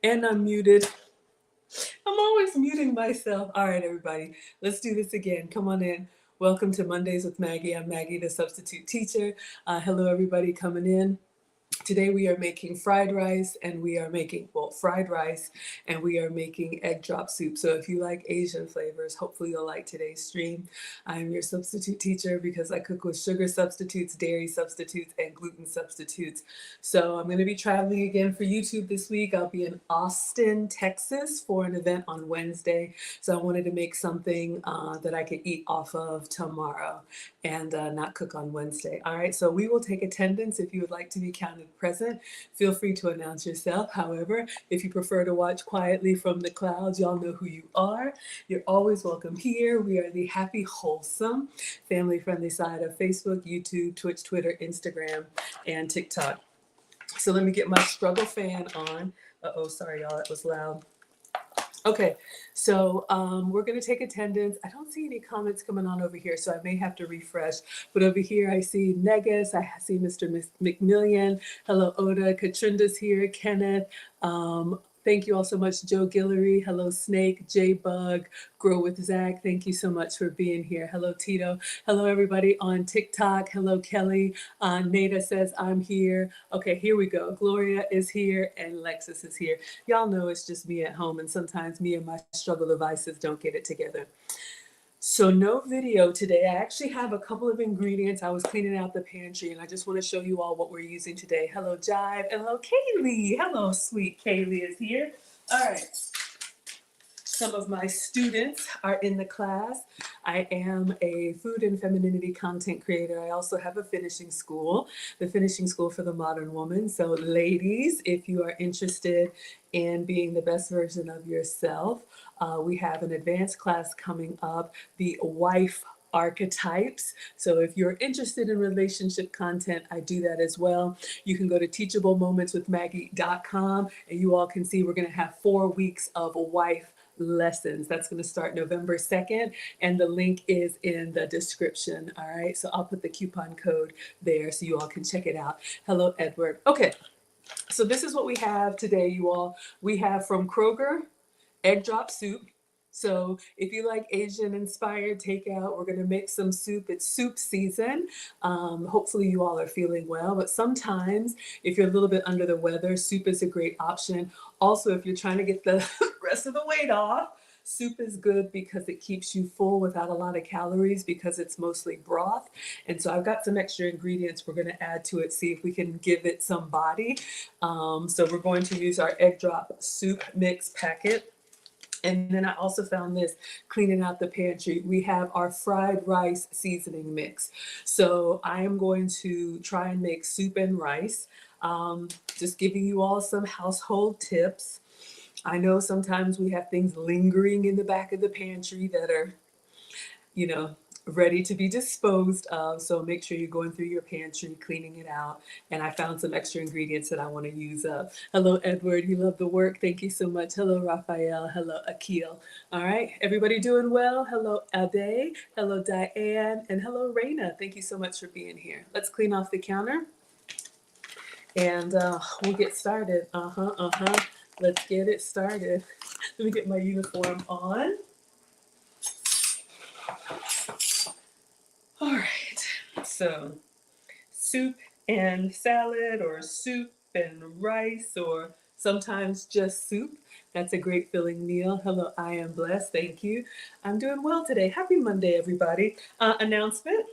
And I'm muted. I'm always muting myself. All right, everybody, let's do this again. Come on in. Welcome to Mondays with Maggie. I'm Maggie, the substitute teacher. Hello, everybody coming in. Today we are making fried rice and we are making, fried rice and we are making egg drop soup. So if you like Asian flavors, hopefully you'll like today's stream. I'm your substitute teacher because I cook with sugar substitutes, dairy substitutes, and gluten substitutes. So I'm going to be traveling again for YouTube this week. I'll be in Austin, Texas for an event on Wednesday. So I wanted to make something that I could eat off of tomorrow and not cook on Wednesday. All right, so we will take attendance. If you would like to be counted present, feel free to announce yourself. However, if you prefer to watch quietly from the clouds, y'all know who you are. You're always welcome here. We are the happy, wholesome, family-friendly side of Facebook, YouTube, Twitch, Twitter, Instagram, and TikTok. So let me get my struggle fan on. Uh-oh, sorry, y'all, that was loud. Okay, so we're going to take attendance. I don't see any comments coming on over here, so I may have to refresh. But over here, I see Negus. I see Mr. McMillian. Hello, Oda. Katrinda's here. Kenneth. Thank you all so much, Joe Guillory. Hello, Snake. J-Bug. Grow with Zach. Thank you so much for being here. Hello, Tito. Hello, everybody on TikTok. Hello, Kelly. Nada says, I'm here. Okay, here we go. Gloria is here and Lexus is here. Y'all know it's just me at home, and sometimes me and my struggle devices don't get it together. So no video today. I actually have a couple of ingredients. I was cleaning out the pantry and I just want to show you all what we're using today. Hello, Jive. And hello, Kaylee. Hello, sweet Kaylee is here. All right. Some of my students are in the class. I am a food and femininity content creator. I also have a finishing school, the finishing school for the modern woman. So ladies, if you are interested in being the best version of yourself, we have an advanced class coming up, the wife archetypes. So if you're interested in relationship content, I do that as well. You can go to teachablemomentswithmaggie.com and you all can see we're going to have 4 weeks of wife lessons. That's going to start November 2nd, and the link is in the description. All right, so I'll put the coupon code there so you all can check it out. Hello, Edward. Okay, so this is what we have today, you all. We have from Kroger egg drop soup. So if you like Asian inspired takeout, we're going to make some soup. It's soup season. Hopefully you all are feeling well, but sometimes if you're a little bit under the weather, soup is a great option. Also, if you're trying to get the rest of the weight off, soup is good because it keeps you full without a lot of calories because it's mostly broth. And so I've got some extra ingredients we're going to add to it, see if we can give it some body. So we're going to use our egg drop soup mix packet. And then I also found this cleaning out the pantry. We have our fried rice seasoning mix. So I am going to try and make soup and rice. Just giving you all some household tips. I know sometimes we have things lingering in the back of the pantry that are, ready to be disposed of. So make sure you're going through your pantry, cleaning it out. And I found some extra ingredients that I want to use up. Hello, Edward. You love the work. Thank you so much. Hello, Raphael. Hello, Akil. All right. Everybody doing well? Hello, Ade. Hello, Diane. And hello, Raina. Thank you so much for being here. Let's clean off the counter. And we'll get started. Let's get it started. Let me get my uniform on. All right, so soup and salad, or soup and rice, or sometimes just soup. That's a great filling meal. Hello, I am blessed. Thank you. I'm doing well today. Happy Monday, everybody. Announcement.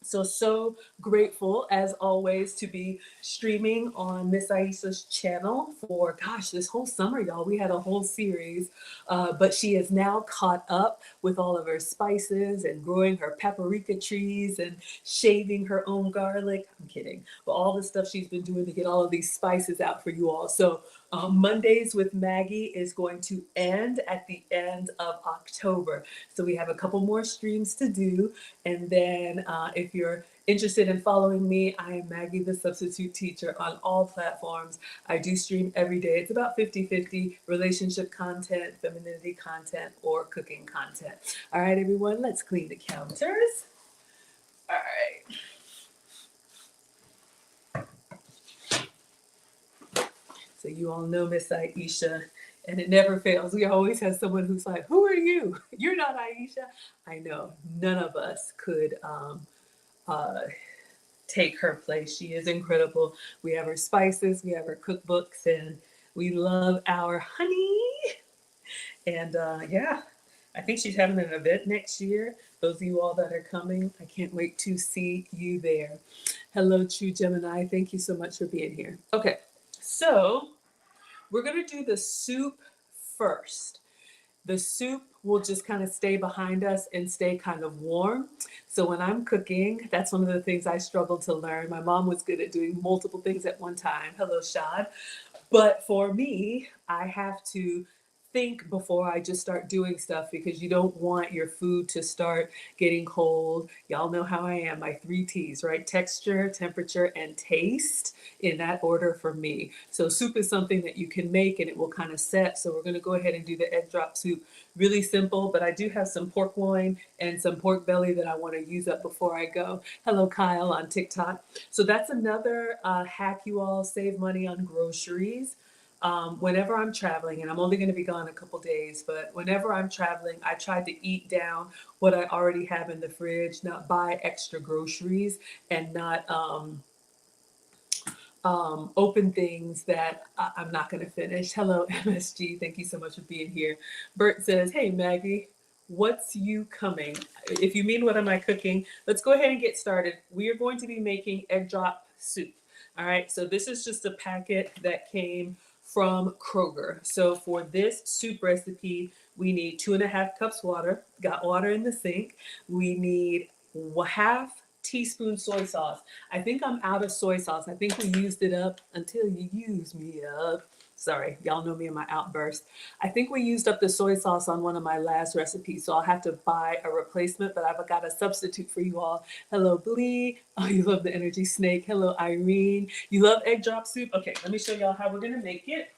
So grateful, as always, to be streaming on Miss Aisha's channel for, this whole summer, y'all. We had a whole series, but she is now caught up with all of her spices and growing her paprika trees and shaving her own garlic. I'm kidding. But all the stuff she's been doing to get all of these spices out for you all. So Mondays with Maggie is going to end at the end of October. So we have a couple more streams to do. And then if you're interested in following me, I am Maggie, the substitute teacher, on all platforms. I do stream every day. It's about 50-50 relationship content, femininity content, or cooking content. All right, everyone, let's clean the counters. All right. So you all know Miss Aisha, and it never fails. We always have someone who's like, "Who are you? You're not Aisha." I know none of us could uh, take her place. She is incredible. We have her spices, we have her cookbooks, and we love our honey. And yeah, I think she's having an event next year. Those of you all that are coming, I can't wait to see you there. Hello, True Gemini. Thank you so much for being here. Okay, so we're going to do the soup first. The soup will just kind of stay behind us and stay kind of warm. So when I'm cooking, that's one of the things I struggled to learn. My mom was good at doing multiple things at one time. Hello, Shad. But for me, I have to think before I just start doing stuff because you don't want your food to start getting cold. Y'all know how I am, my 3 T's, right? Texture, temperature, and taste in that order for me. So soup is something that you can make and it will kind of set. So we're going to go ahead and do the egg drop soup. Really simple, but I do have some pork loin and some pork belly that I want to use up before I go. Hello, Kyle on TikTok. So that's another hack, you all. Save money on groceries. Whenever I'm traveling, and I'm only going to be gone a couple days, but whenever I'm traveling, I try to eat down what I already have in the fridge, not buy extra groceries, and not open things that I'm not going to finish. Hello, MSG. Thank you so much for being here. Bert says, "Hey, Maggie, what's you coming?" If you mean what am I cooking, let's go ahead and get started. We are going to be making egg drop soup. All right, so this is just a packet that came from Kroger. So for this soup recipe, we need 2.5 cups water. Got water in the sink. We need half teaspoon soy sauce. I think I'm out of soy sauce. I think we used it up until you use me up. Sorry, y'all know me in my outburst. I think we used up the soy sauce on one of my last recipes, so I'll have to buy a replacement, but I've got a substitute for you all. Hello, Blee. Oh, you love the energy snake. Hello, Irene. You love egg drop soup? Okay, let me show y'all how we're gonna make it.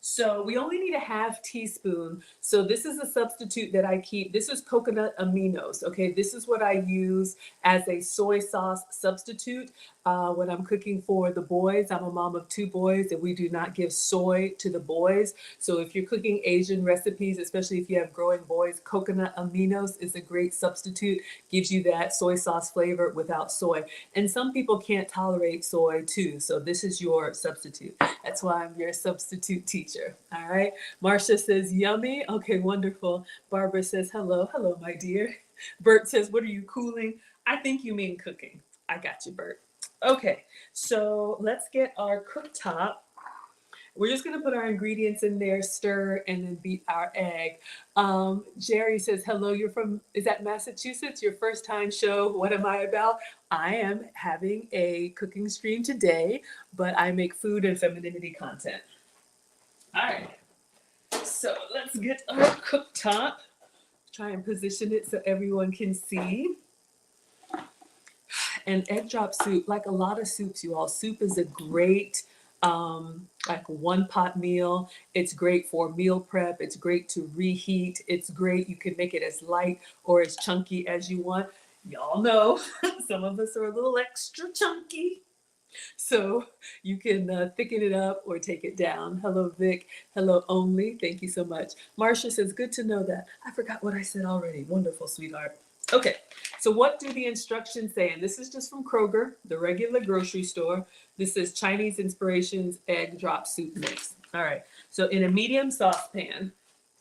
So we only need a half teaspoon. So this is a substitute that I keep. This is coconut aminos. Okay, this is what I use as a soy sauce substitute when I'm cooking for the boys. I'm a mom of 2 boys, and we do not give soy to the boys. So if you're cooking Asian recipes, especially if you have growing boys, coconut aminos is a great substitute. Gives you that soy sauce flavor without soy. And some people can't tolerate soy too. So this is your substitute. That's why I'm your substitute teacher. All right. Marcia says, yummy. Okay, wonderful. Barbara says, hello. Hello, my dear. Bert says, what are you cooling? I think you mean cooking. I got you, Bert. Okay, so let's get our cooktop. We're just going to put our ingredients in there, stir, and then beat our egg. Jerry says, hello, is that Massachusetts? Your first time show. What am I about? I am having a cooking stream today, but I make food and femininity content. All right, so let's get our cooktop. Try and position it so everyone can see. And egg drop soup, like a lot of soups, you all, soup is a great like one pot meal. It's great for meal prep. It's great to reheat. It's great. You can make it as light or as chunky as you want. Y'all know some of us are a little extra chunky. So you can thicken it up or take it down. Hello, Vic. Hello, Only. Thank you so much. Marcia says, good to know that. I forgot what I said already. Wonderful, sweetheart. Okay, so what do the instructions say? And this is just from Kroger, the regular grocery store. This is Chinese Inspirations Egg Drop Soup Mix. All right, so in a medium saucepan,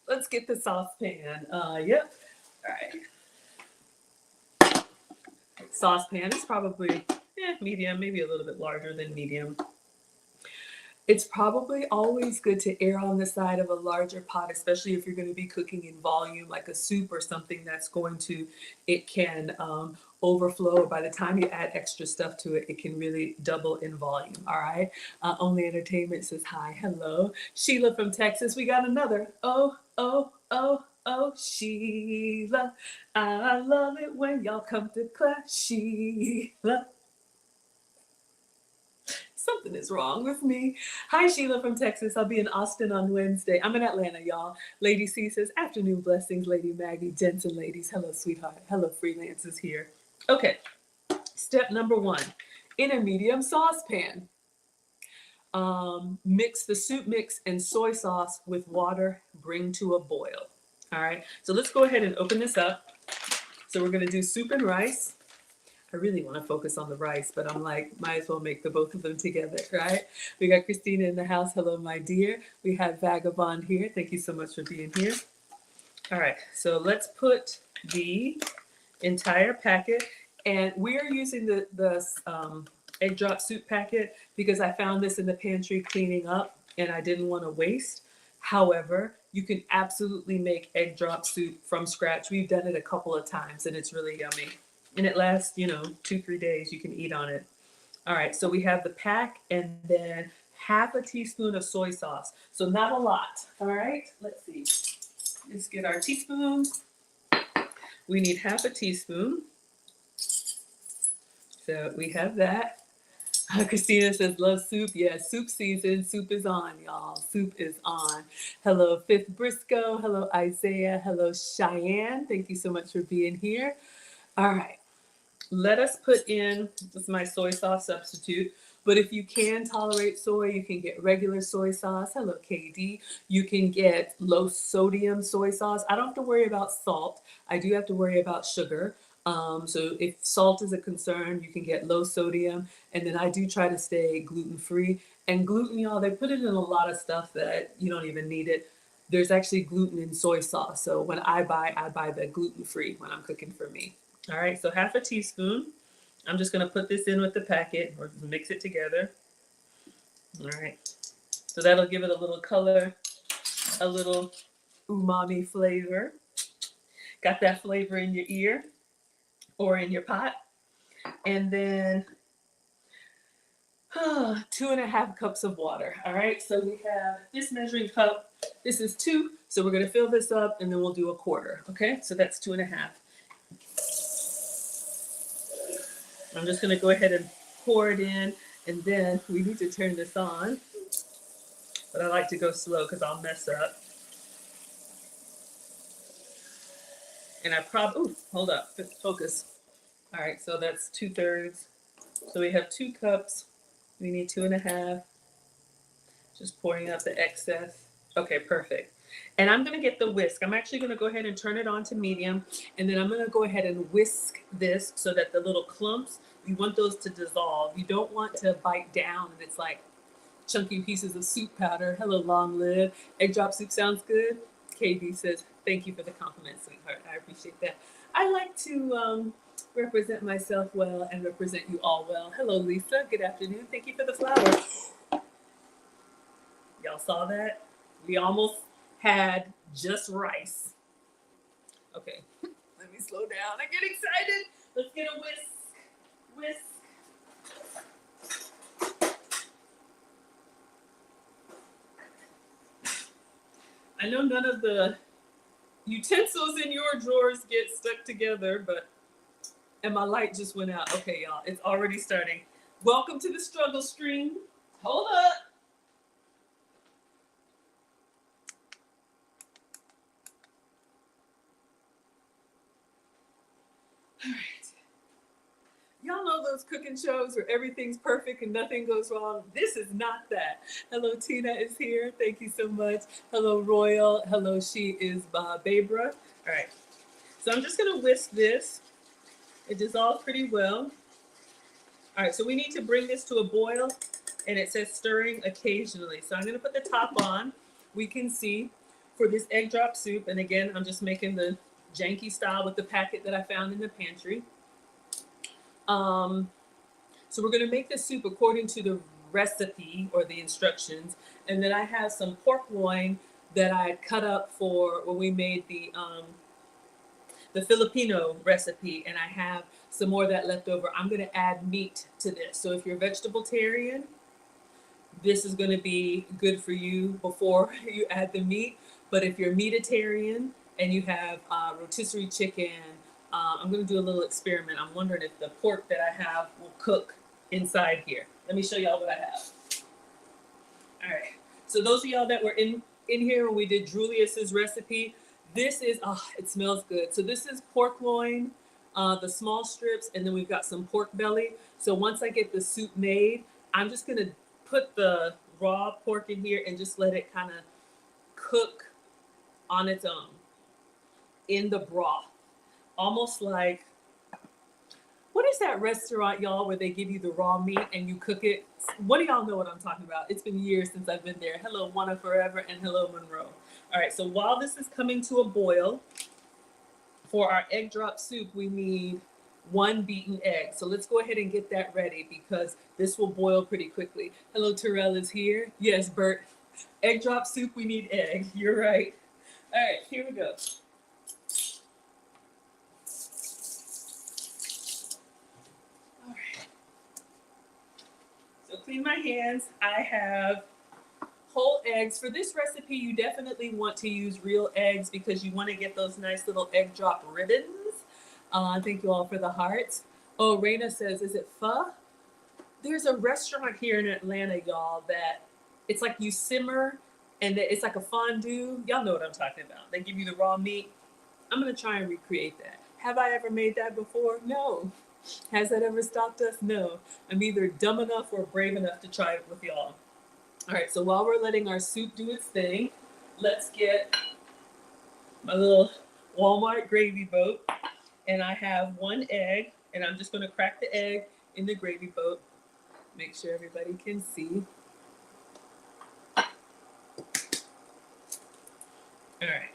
let's get the saucepan. Yep, all right. Saucepan is probably medium, maybe a little bit larger than medium. It's probably always good to err on the side of a larger pot, especially if you're going to be cooking in volume, like a soup or something that's going to, it can overflow. By the time you add extra stuff to it, it can really double in volume. All right. Only Entertainment says hi. Hello. Sheila from Texas. We got another. Oh, Sheila. I love it when y'all come to class, Sheila. Something is wrong with me. Hi, Sheila from Texas. I'll be in Austin on Wednesday. I'm in Atlanta, y'all. Lady C says, afternoon blessings, Lady Maggie. Gents and ladies. Hello, sweetheart. Hello, freelancers here. Okay. Step number 1. In a medium saucepan. Mix the soup mix and soy sauce with water, bring to a boil. All right, so let's go ahead and open this up. So we're gonna do soup and rice. I really want to focus on the rice, but I'm like, might as well make the both of them together, right? We got Christina in the house. Hello, my dear. We have Vagabond here. Thank you so much for being here. All right, so let's put the entire packet, and we're using the egg drop soup packet because I found this in the pantry cleaning up, and I didn't want to waste. However, you can absolutely make egg drop soup from scratch. We've done it a couple of times, and it's really yummy. And it lasts, 2-3 days. You can eat on it. All right, so we have the pack and then half a teaspoon of soy sauce. So not a lot. All right, let's see. Let's get our teaspoon. We need half a teaspoon. So we have that. Christina says, love soup. Yes, soup season. Soup is on, y'all. Soup is on. Hello, Fifth Briscoe. Hello, Isaiah. Hello, Cheyenne. Thank you so much for being here. All right. Let us put in, this is my soy sauce substitute, but if you can tolerate soy, you can get regular soy sauce. Hello, KD. You can get low sodium soy sauce. I don't have to worry about salt. I do have to worry about sugar. So if salt is a concern, you can get low sodium. And then I do try to stay gluten-free. And gluten, y'all, they put it in a lot of stuff that you don't even need it. There's actually gluten in soy sauce. So when I buy the gluten-free when I'm cooking for me. All right, so half a teaspoon. I'm just gonna put this in with the packet or mix it together. All right, so that'll give it a little color, a little umami flavor. Got that flavor in your ear or in your pot. And then 2.5 cups of water. All right, so we have this measuring cup. This is 2, so we're gonna fill this up and then we'll do a quarter, okay? So that's 2.5. I'm just gonna go ahead and pour it in, and then we need to turn this on. But I like to go slow because I'll mess up. And I probably, hold up, focus. All right, so that's 2/3. So we have 2 cups. We need 2.5. Just pouring out the excess. Okay, perfect. And I'm gonna get the whisk. I'm actually gonna go ahead and turn it on to medium, and then I'm gonna go ahead and whisk this so that the little clumps, you want those to dissolve. You don't want to bite down and it's like chunky pieces of soup powder. Hello, long live. Egg drop soup sounds good. KB says, thank you for the compliment, sweetheart. I appreciate that. I like to represent myself well and represent you all well. Hello, Lisa. Good afternoon. Thank you for the flowers. Y'all saw that? We almost had just rice. Okay, let me slow down. I get excited. Let's get a whisk. Whisk. I know none of the utensils in your drawers get stuck together, but, and my light just went out. Okay, y'all, it's already starting. Welcome to the struggle stream. Hold up. All right. Y'all know those cooking shows where everything's perfect and nothing goes wrong? This is not that. Hello, Tina is here. Thank you so much. Hello, Royal. Hello, she is Babra. All right. So I'm just going to whisk this. It dissolves pretty well. All right, so we need to bring this to a boil, and it says stirring occasionally. So I'm going to put the top on. We can see for this egg drop soup, and again, I'm just making the janky style with the packet that I found in the pantry. So we're going to make the soup according to the recipe or the instructions. And then I have some pork loin that I cut up for when we made the Filipino recipe. And I have some more of that left over. I'm going to add meat to this. So if you're vegetarian, this is going to be good for you before you add the meat. But if you're meatitarian and you have rotisserie chicken, I'm going to do a little experiment. I'm wondering if the pork that I have will cook inside here. Let me show y'all what I have. All right. So those of y'all that were in here when we did Julius's recipe, this is, it smells good. So this is pork loin, the small strips, and then we've got some pork belly. So once I get the soup made, I'm just going to put the raw pork in here and just let it kind of cook on its own in the broth. Almost like, what is that restaurant, y'all, where they give you the raw meat and you cook it? What do y'all know what I'm talking about? It's been years since I've been there. Hello, Wanna Forever, and hello, Monroe. All right, so while this is coming to a boil, for our egg drop soup, we need 1 beaten egg. So let's go ahead and get that ready because this will boil pretty quickly. Hello, Terrell is here. Yes, Bert. Egg drop soup, we need egg. You're right. All right, here we go. All right. So clean my hands. I have whole eggs. For this recipe, you definitely want to use real eggs because you want to get those nice little egg drop ribbons. Thank you all for the hearts. Oh, Raina says, is it pho? There's a restaurant here in Atlanta, y'all, that it's like you simmer and it's like a fondue. Y'all know what I'm talking about. They give you the raw meat. I'm going to try and recreate that. Have I ever made that before? No. Has that ever stopped us? No. I'm either dumb enough or brave enough to try it with y'all. All right, so while we're letting our soup do its thing, let's get my little Walmart gravy boat. And I have 1 egg, and I'm just gonna crack the egg in the gravy boat. Make sure everybody can see. All right.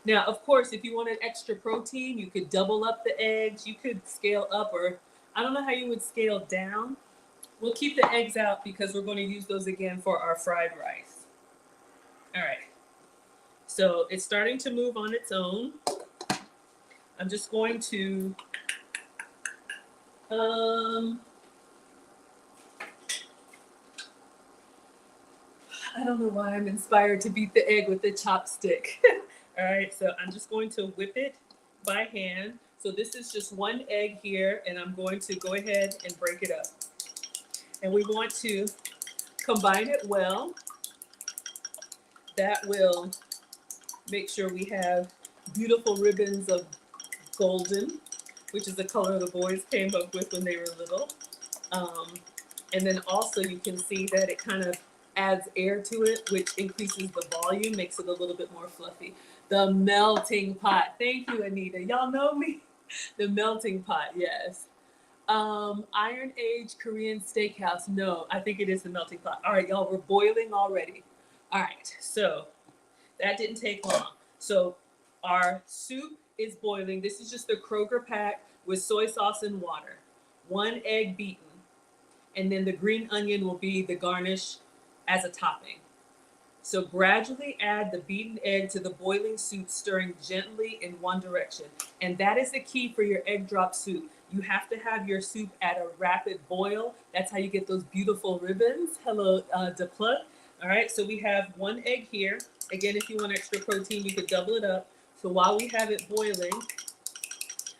Now, of course, if you wanted extra protein, you could double up the eggs. You could scale up, or I don't know how you would scale down. We'll keep the eggs out because we're going to use those again for our fried rice. All right. So it's starting to move on its own. I'm just going to I don't know why I'm inspired to beat the egg with the chopstick. All right, so I'm just going to whip it by hand. So this is just 1 egg here, and I'm going to go ahead and break it up. And we want to combine it well. That will make sure we have beautiful ribbons of golden, which is the color the boys came up with when they were little. And then also you can see that it kind of adds air to it, which increases the volume, makes it a little bit more fluffy. The melting pot. Thank you, Anita. Y'all know me. The melting pot, yes. Iron Age Korean Steakhouse. No, I think it is the melting pot. All right, y'all, we're boiling already. All right, so that didn't take long. So our soup is boiling. This is just the Kroger pack with soy sauce and water. 1 egg beaten. And then the green onion will be the garnish as a topping. So gradually add the beaten egg to the boiling soup, stirring gently in one direction. And that is the key for your egg drop soup. You have to have your soup at a rapid boil. That's how you get those beautiful ribbons. Hello, DePlug. All right, so we have 1 egg here. Again, if you want extra protein, you could double it up. So while we have it boiling,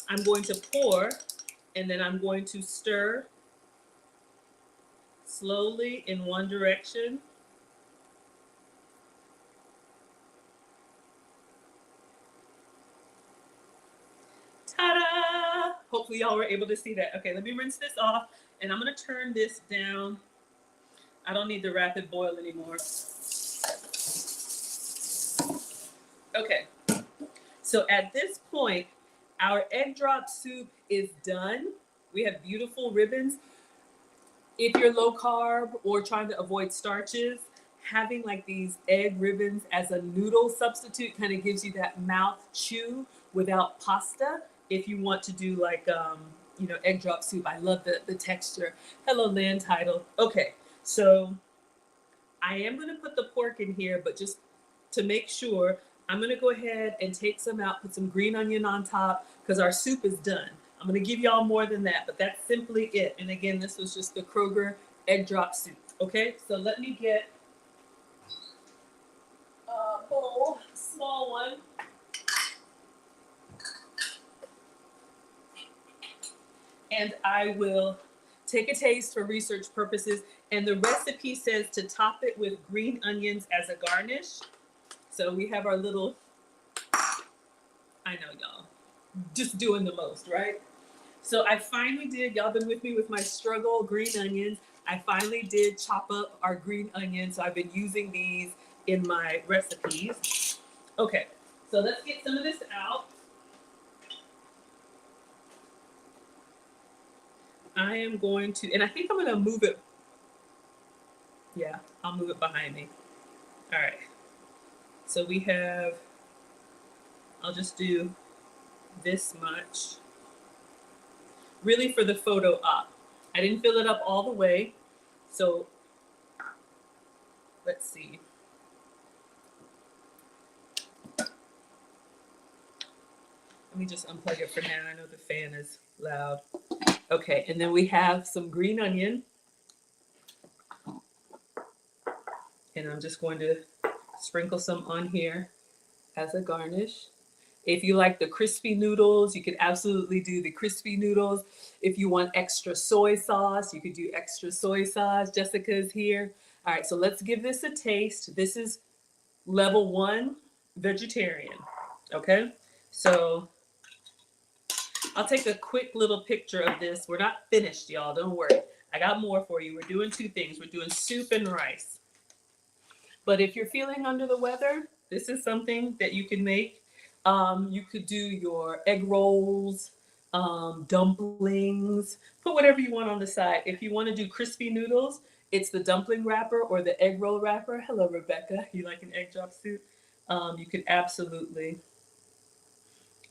I'm going to pour, and then I'm going to stir slowly in one direction. Ta-da! Hopefully y'all were able to see that. Okay, let me rinse this off, and I'm gonna turn this down. I don't need the rapid boil anymore. Okay, so at this point, our egg drop soup is done. We have beautiful ribbons. If you're low carb or trying to avoid starches, having like these egg ribbons as a noodle substitute kind of gives you that mouth chew without pasta. If you want to do like, egg drop soup, I love the texture. Hello, land title. Okay, so I am going to put the pork in here, but just to make sure, I'm going to go ahead and take some out, put some green onion on top because our soup is done. I'm going to give y'all more than that, but that's simply it. And again, this was just the Kroger egg drop soup. Okay, so let me get a bowl, small one. And I will take a taste for research purposes. And the recipe says to top it with green onions as a garnish. So we have our little, I know y'all, just doing the most, right? So I finally did, y'all been with me with my struggle, green onions. I finally did chop up our green onions, so I've been using these in my recipes. Okay, so let's get some of this out. I am going to, and I think I'm going to move it. Yeah, I'll move it behind me. All right. So we have, I'll just do this much. Really for the photo op. I didn't fill it up all the way. So let's see. Let me just unplug it for now. I know the fan is loud. Okay, and then we have some green onion. And I'm just going to sprinkle some on here as a garnish. If you like the crispy noodles, you could absolutely do the crispy noodles. If you want extra soy sauce, you could do extra soy sauce. Jessica's here. All right, so let's give this a taste. This is level 1 vegetarian. Okay, so I'll take a quick little picture of this. We're not finished, y'all. Don't worry. I got more for you. We're doing 2 things. We're doing soup and rice. But if you're feeling under the weather, this is something that you can make. You could do your egg rolls, dumplings, put whatever you want on the side. If you want to do crispy noodles, it's the dumpling wrapper or the egg roll wrapper. Hello, Rebecca. You like an egg drop soup? You could absolutely.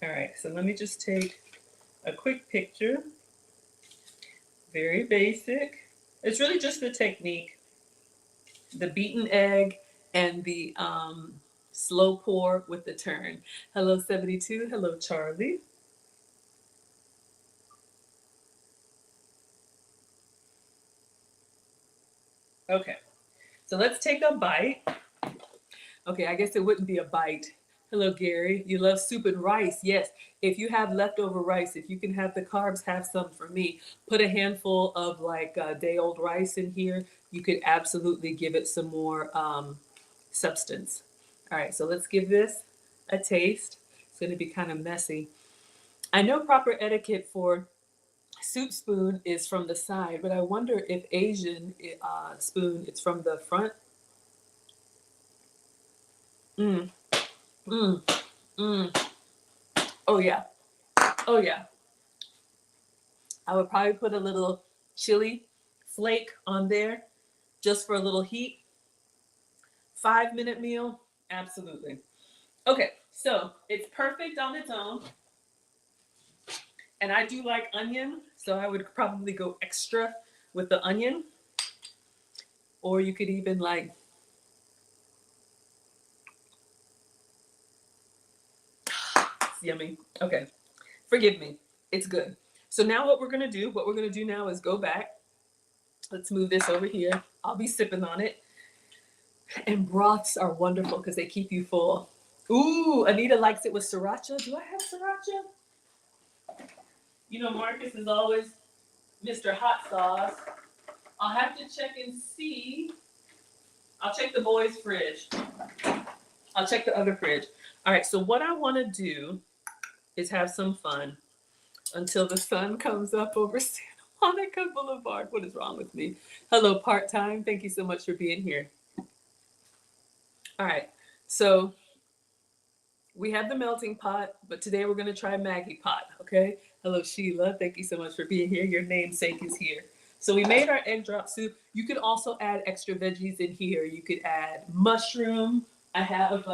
All right, so let me just take a quick picture. Very basic. It's really just the technique. The beaten egg and the slow pour with the turn. Hello, 72. Hello, Charlie. Okay, so let's take a bite. Okay, I guess it wouldn't be a bite. Hello, Gary. You love soup and rice. Yes, if you have leftover rice, if you can have the carbs, have some for me. Put a handful of like day-old rice in here. You could absolutely give it some more substance. All right, so let's give this a taste. It's going to be kind of messy. I know proper etiquette for soup spoon is from the side, but I wonder if Asian spoon it's from the front. Mm, mm, mm. Oh yeah, oh yeah. I would probably put a little chili flake on there just for a little heat. 5-minute meal, absolutely. Okay, so it's perfect on its own. And I do like onion, so I would probably go extra with the onion. Or you could even like, it's yummy. Okay, forgive me, it's good. So now what we're gonna do now is go back. Let's move this over here. I'll be sipping on it. And broths are wonderful because they keep you full. Ooh, Anita likes it with sriracha. Do I have sriracha? You know, Marcus is always Mr. Hot Sauce. I'll have to check and see. I'll check the boys' fridge. I'll check the other fridge. All right, so what I want to do is have some fun until the sun comes up over Santa Monica Boulevard. What is wrong with me? Hello, part-time. Thank you so much for being here. All right, so we have the melting pot, but today we're going to try Maggie pot, okay? Hello, Sheila. Thank you so much for being here. Your namesake is here. So we made our egg drop soup. You could also add extra veggies in here. You could add mushroom. I have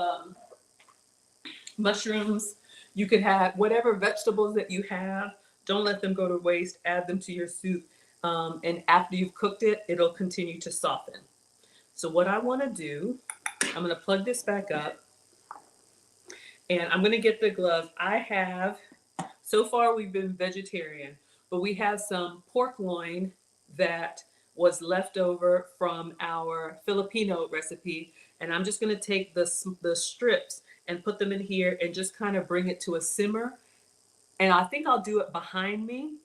mushrooms. You could have whatever vegetables that you have. Don't let them go to waste. Add them to your soup. And after you've cooked it, it'll continue to soften. So what I want to do, I'm going to plug this back up. And I'm going to get the gloves. I have, so far we've been vegetarian, but we have some pork loin that was left over from our Filipino recipe. And I'm just going to take the strips and put them in here and just kind of bring it to a simmer. And I think I'll do it behind me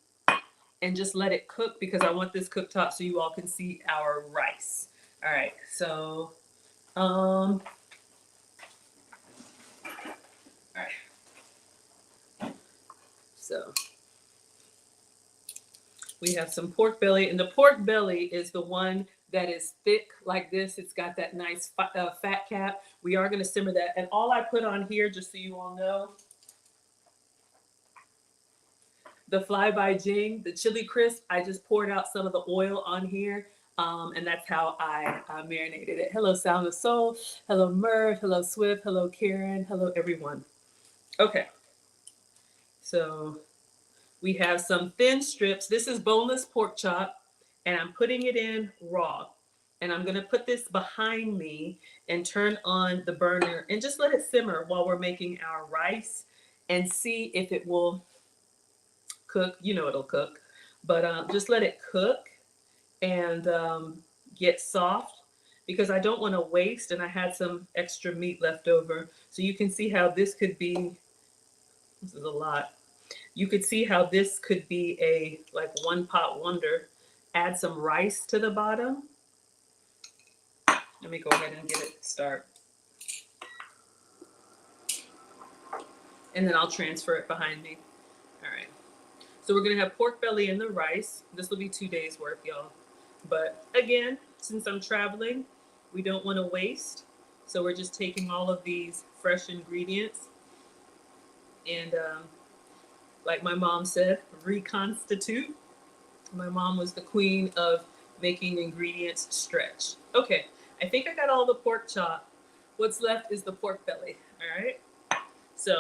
and just let it cook because I want this cooktop so you all can see our rice. All right, so, all right. So We have some pork belly, and the pork belly is the one that is thick like this. It's got that nice fat cap. We are going to simmer that. And all I put on here, just so you all know, the fly by Jing, the chili crisp, I just poured out some of the oil on here. And that's how I marinated it. Hello, Sound of Soul. Hello, Murph. Hello, Swift. Hello, Karen. Hello, everyone. Okay. So we have some thin strips. This is boneless pork chop, and I'm putting it in raw. And I'm gonna put this behind me and turn on the burner and just let it simmer while we're making our rice and see if it will cook. You know it'll cook, but just let it cook and get soft because I don't want to waste, and I had some extra meat left over. So you can see how this could be, this is a lot. You could see how this could be a like one pot wonder. Add some rice to the bottom. Let me go ahead and get it start. And then I'll transfer it behind me. All right. So we're gonna have pork belly in the rice. This will be 2 days worth, y'all. But again, since I'm traveling, we don't want to waste. So we're just taking all of these fresh ingredients and like my mom said, reconstitute. My mom was the queen of making ingredients stretch. Okay, I think I got all the pork chop. What's left is the pork belly, all right? So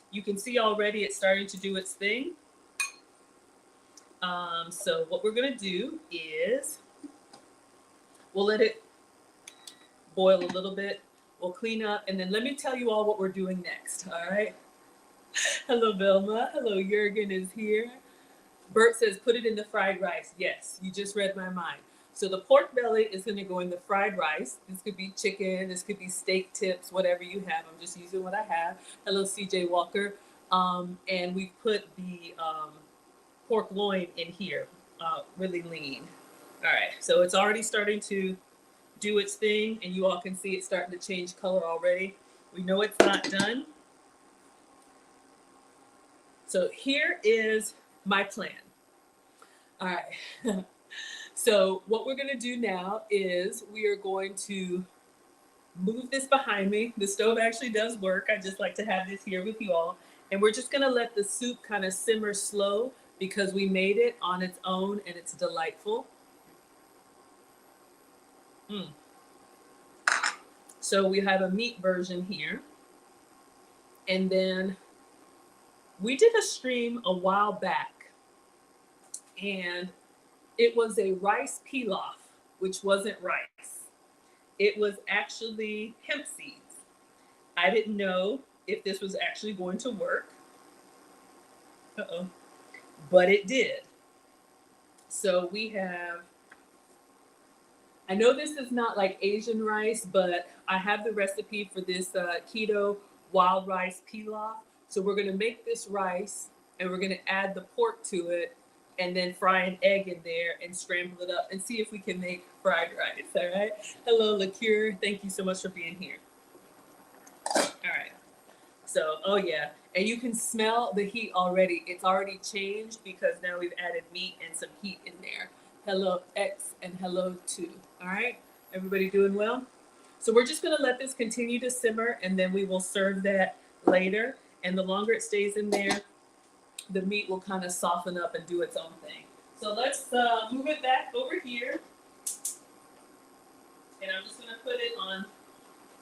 you can see already it's starting to do its thing. So what we're gonna do is we'll let it boil a little bit. We'll clean up, and then let me tell you all what we're doing next, all right? Hello, Velma. Hello, Jurgen is here. Bert says, put it in the fried rice. Yes, you just read my mind. So the pork belly is going to go in the fried rice. This could be chicken. This could be steak tips, whatever you have. I'm just using what I have. Hello, CJ Walker. And we put the pork loin in here, really lean. All right, so it's already starting to do its thing, and you all can see it starting to change color already. We know it's not done. So here is my plan. All right. So what we're going to do now is we are going to move this behind me. The stove actually does work. I just like to have this here with you all. And we're just going to let the soup kind of simmer slow because we made it on its own and it's delightful. So we have a meat version here. And then we did a stream a while back, and it was a rice pilaf, which wasn't rice. It was actually hemp seeds. I didn't know if this was actually going to work. But it did. So we have, I know this is not like Asian rice, but I have the recipe for this keto wild rice pilaf. So we're going to make this rice and we're going to add the pork to it and then fry an egg in there and scramble it up and see if we can make fried rice. All right. Hello, LaCure. Thank you so much for being here. All right. So, oh yeah. And you can smell the heat already. It's already changed because now we've added meat and some heat in there. Hello, X, and hello, 2. All right. Everybody doing well? So we're just going to let this continue to simmer and then we will serve that later. And the longer it stays in there, the meat will kind of soften up and do its own thing. So let's move it back over here. And I'm just going to put it on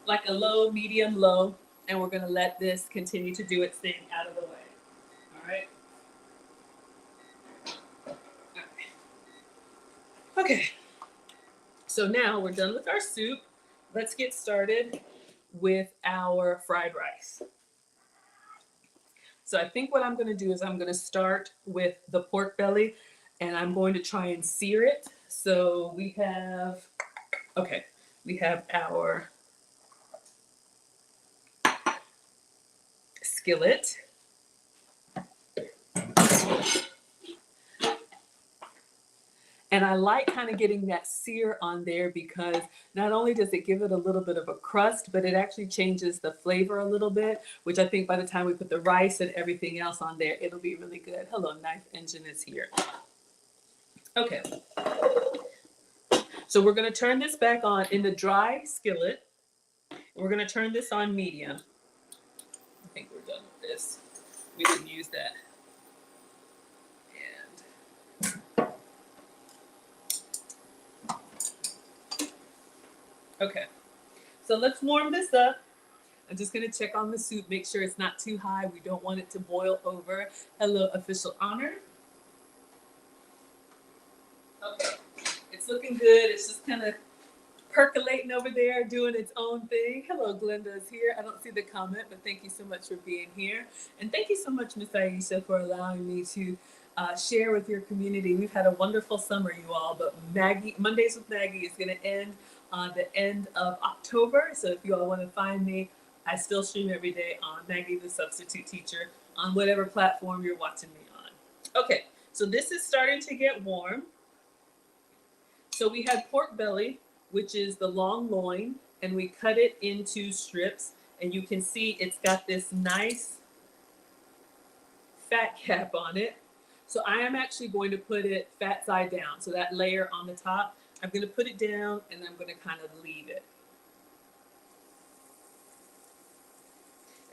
like a low, medium, low. And we're going to let this continue to do its thing out of the way. All right. Okay. So now we're done with our soup. Let's get started with our fried rice. So I think what I'm going to do is I'm going to start with the pork belly and I'm going to try and sear it. So we have our skillet. And I like kind of getting that sear on there because not only does it give it a little bit of a crust, but it actually changes the flavor a little bit, which I think by the time we put the rice and everything else on there, it'll be really good. Hello, Knife Engine is here. Okay, so we're going to turn this back on in the dry skillet. We're going to turn this on medium. I think we're done with this. We didn't use that. And okay, so let's warm this up. I'm just going to check on the soup, make sure it's not too high. We don't want it to boil over. Hello, official honor. Okay, it's looking good. It's just kind of percolating over there, doing its own thing. Hello, Glenda is here. I don't see the comment, but thank you so much for being here. And thank you so much, Miss Aisha, for allowing me to share with your community. We've had a wonderful summer, you all, but Mondays with Maggie is going to end on the end of October. So if you all want to find me, I still stream every day on Maggie the Substitute Teacher on whatever platform you're watching me on. Okay, so this is starting to get warm. So we had pork belly, which is the long loin, and we cut it into strips. And you can see it's got this nice fat cap on it. So I am actually going to put it fat side down. So that layer on the top, I'm going to put it down and I'm going to kind of leave it.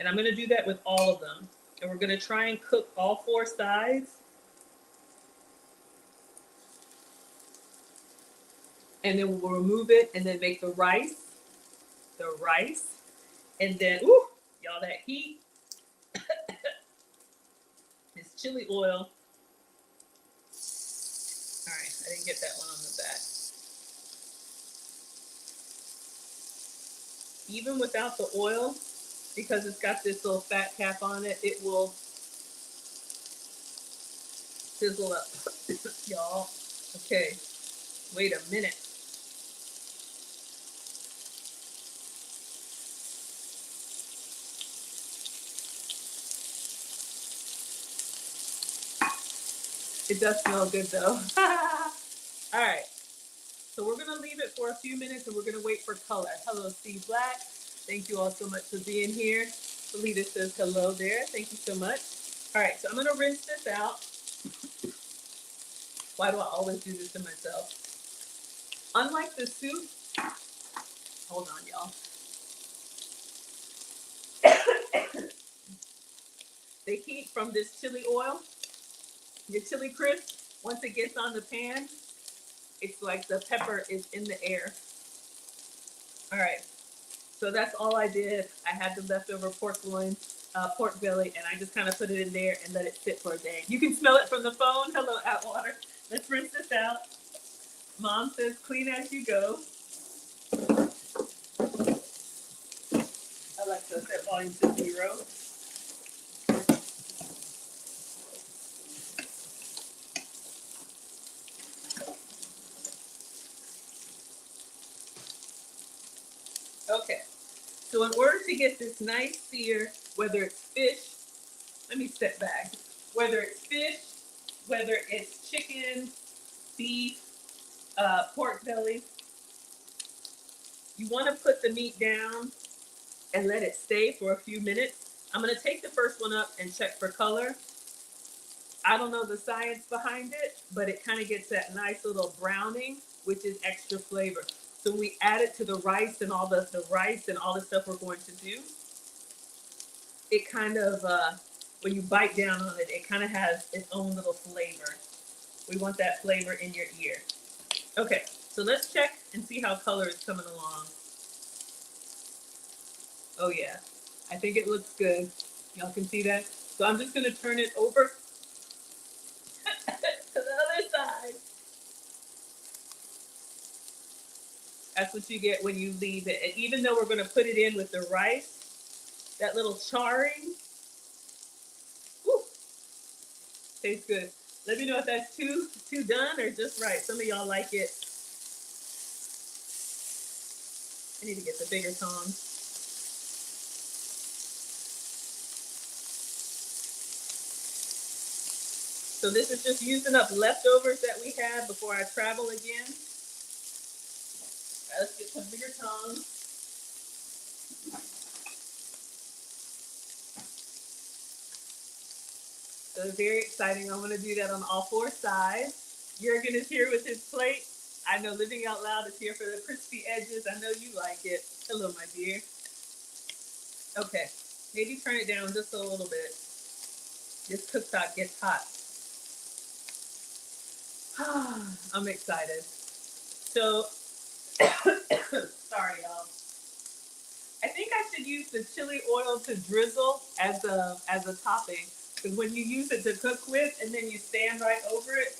And I'm going to do that with all of them. And we're going to try and cook all 4 sides. And then we'll remove it and then make the rice. And then, ooh, y'all, that heat. This chili oil. All right, I didn't get that one on the back. Even without the oil, because it's got this little fat cap on it, it will sizzle up, y'all. Okay, wait a minute. It does smell good though. All right, so we're gonna leave it for a few minutes and we're gonna wait for color. Hello, Steve Black. Thank you all so much for being here. Felita says hello there. Thank you so much. All right, so I'm gonna rinse this out. Why do I always do this to myself? Unlike the soup, hold on, y'all. The heat from this chili oil, your chili crisp, once it gets on the pan, it's like the pepper is in the air. All right, so that's all I did. I had the leftover pork belly, and I just kind of put it in there and let it sit for a day. You can smell it from the phone. Hello, Atwater. Let's rinse this out. Mom says clean as you go. Alexa, set volume to 0. Okay, so in order to get this nice sear, whether it's fish, let me step back, whether it's fish, whether it's chicken, beef, pork belly, you want to put the meat down and let it stay for a few minutes. I'm going to take the first one up and check for color. I don't know the science behind it, but it kind of gets that nice little browning, which is extra flavor. So we add it to the rice and all the rice and all the stuff we're going to do. It kind of, when you bite down on it, it kind of has its own little flavor. We want that flavor in your ear. Okay, so let's check and see how color is coming along. Oh yeah, I think it looks good. Y'all can see that? So I'm just gonna turn it over to the other side. That's what you get when you leave it. And even though we're gonna put it in with the rice, that little charring, whew, tastes good. Let me know if that's too done or just right. Some of y'all like it. I need to get the bigger tongs. So this is just using up leftovers that we had before I travel again. All right, let's get some bigger tongs. So very exciting. I'm going to do that on all 4 sides. Jurgen is here with his plate. I know Living Out Loud is here for the crispy edges. I know you like it. Hello, my dear. Okay, maybe turn it down just a little bit. This cooktop gets hot. I'm excited. So, sorry, y'all. I think I should use the chili oil to drizzle as a topping, because when you use it to cook with and then you stand right over it.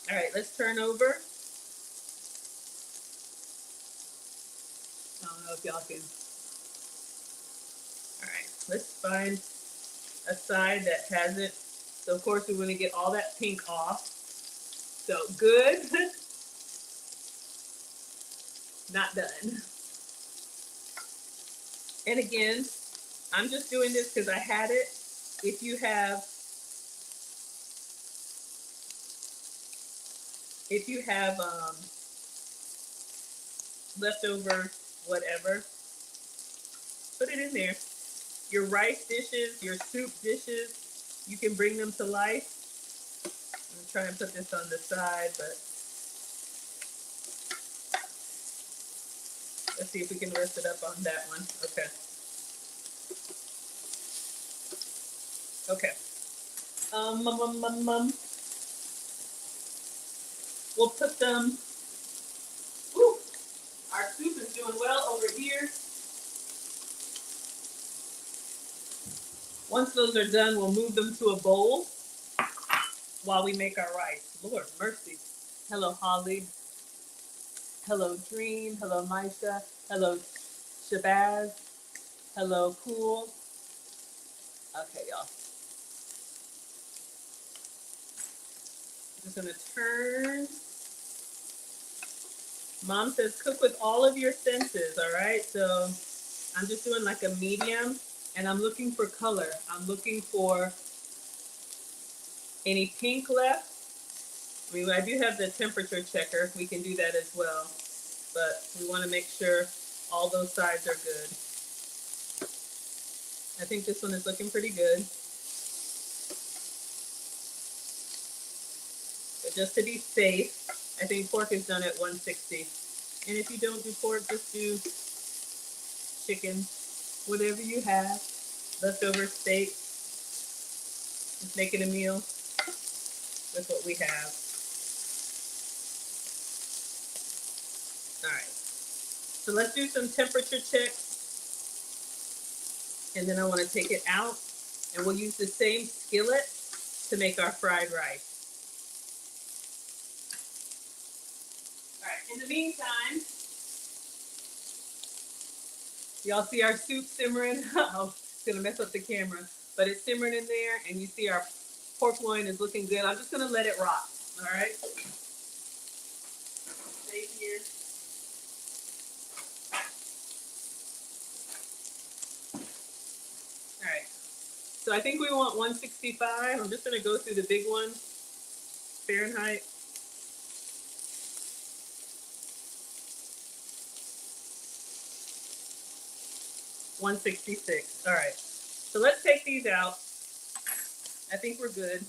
All right, let's turn over. I don't know if y'all can. All right, let's find a side that hasn't. So of course we want to get all that pink off. So good. Not done. And again, I'm just doing this because I had it. If you have leftover whatever, put it in there. Your rice dishes, your soup dishes, you can bring them to life. I'm gonna try and put this on the side, but let's see if we can lift it up on that one. Okay. Okay. We'll put them. Ooh, our soup is doing well over here. Once those are done, we'll move them to a bowl while we make our rice. Lord mercy. Hello, Holly. Hello, Dream. Hello, Maisha. Hello, Shabazz. Hello, Cool. Okay, y'all. I'm just gonna turn. Mom says cook with all of your senses, all right? So I'm just doing like a medium, and I'm looking for color. I'm looking for any pink left. I mean, I do have the temperature checker. We can do that as well. But we want to make sure all those sides are good. I think this one is looking pretty good. But just to be safe, I think pork is done at 160. And if you don't do pork, just do chicken, whatever you have, leftover steak. Just making a meal with what we have. All right. So let's do some temperature checks. And then I want to take it out, and we'll use the same skillet to make our fried rice. All right, in the meantime, y'all see our soup simmering? Oh, it's gonna mess up the camera, but it's simmering in there, and you see our pork loin is looking good. I'm just gonna let it rock, all right? Stay here. All right, so I think we want 165. I'm just gonna go through the big ones, Fahrenheit. 166. All right. So let's take these out. I think we're good.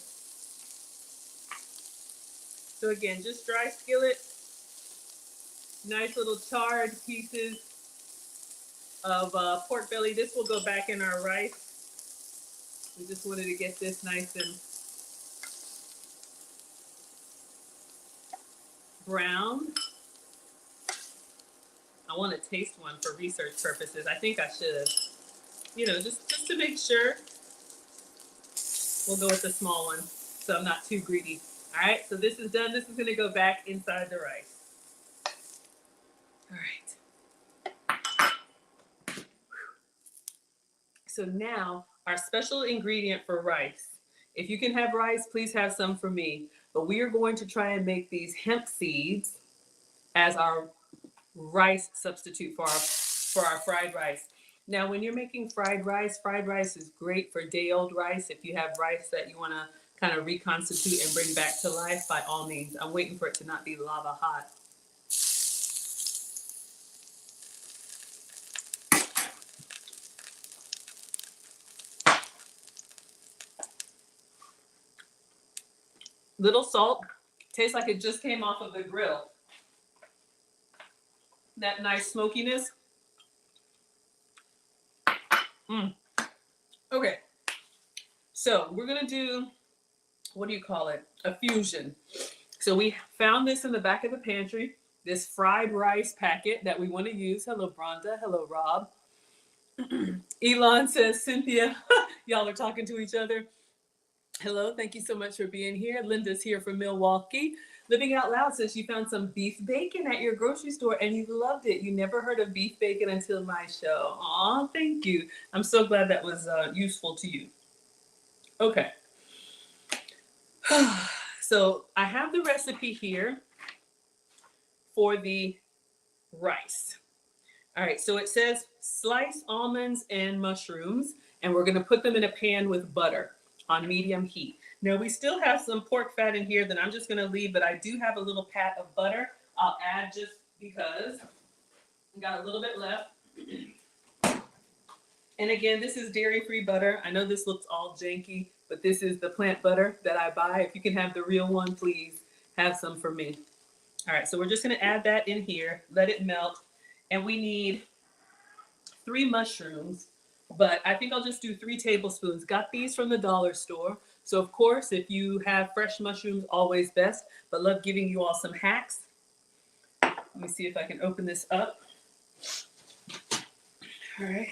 So again, just dry skillet. Nice little charred pieces of pork belly. This will go back in our rice. We just wanted to get this nice and brown. I want to taste one for research purposes. I think I should. You know, just to make sure. We'll go with the small one, so I'm not too greedy. All right, so this is done. This is going to go back inside the rice. All right. So now our special ingredient for rice. If you can have rice, please have some for me. But we are going to try and make these hemp seeds as our rice substitute for our fried rice. Now, when you're making fried rice is great for day-old rice. If you have rice that you want to kind of reconstitute and bring back to life, by all means. I'm waiting for it to not be lava hot. Little salt Tastes like it just came off of the grill. That nice smokiness. Okay, so we're gonna do, what do you call it? A fusion. So we found this in the back of the pantry, this fried rice packet that we want to use. Hello, Bronda. Hello, Rob. Elon says, Cynthia, y'all are talking to each other. Hello, thank you so much for being here. Linda's here from Milwaukee. Living Out Loud says you found some beef bacon at your grocery store and you loved it. You never heard of beef bacon until my show. Aw, thank you. I'm so glad that was useful to you. Okay. So I have the recipe here for the rice. All right, so it says slice almonds and mushrooms, and we're gonna put them in a pan with butter on medium heat. Now we still have some pork fat in here that I'm just gonna leave, but I do have a little pat of butter. I'll add just because I got a little bit left. And again, this is dairy-free butter. I know this looks all janky, but this is the plant butter that I buy. If you can have the real one, please have some for me. All right, so we're just gonna add that in here, let it melt. And we need 3 mushrooms, but I think I'll just do 3 tablespoons. Got these from the dollar store. So of course, if you have fresh mushrooms, always best, but love giving you all some hacks. Let me see if I can open this up. All right.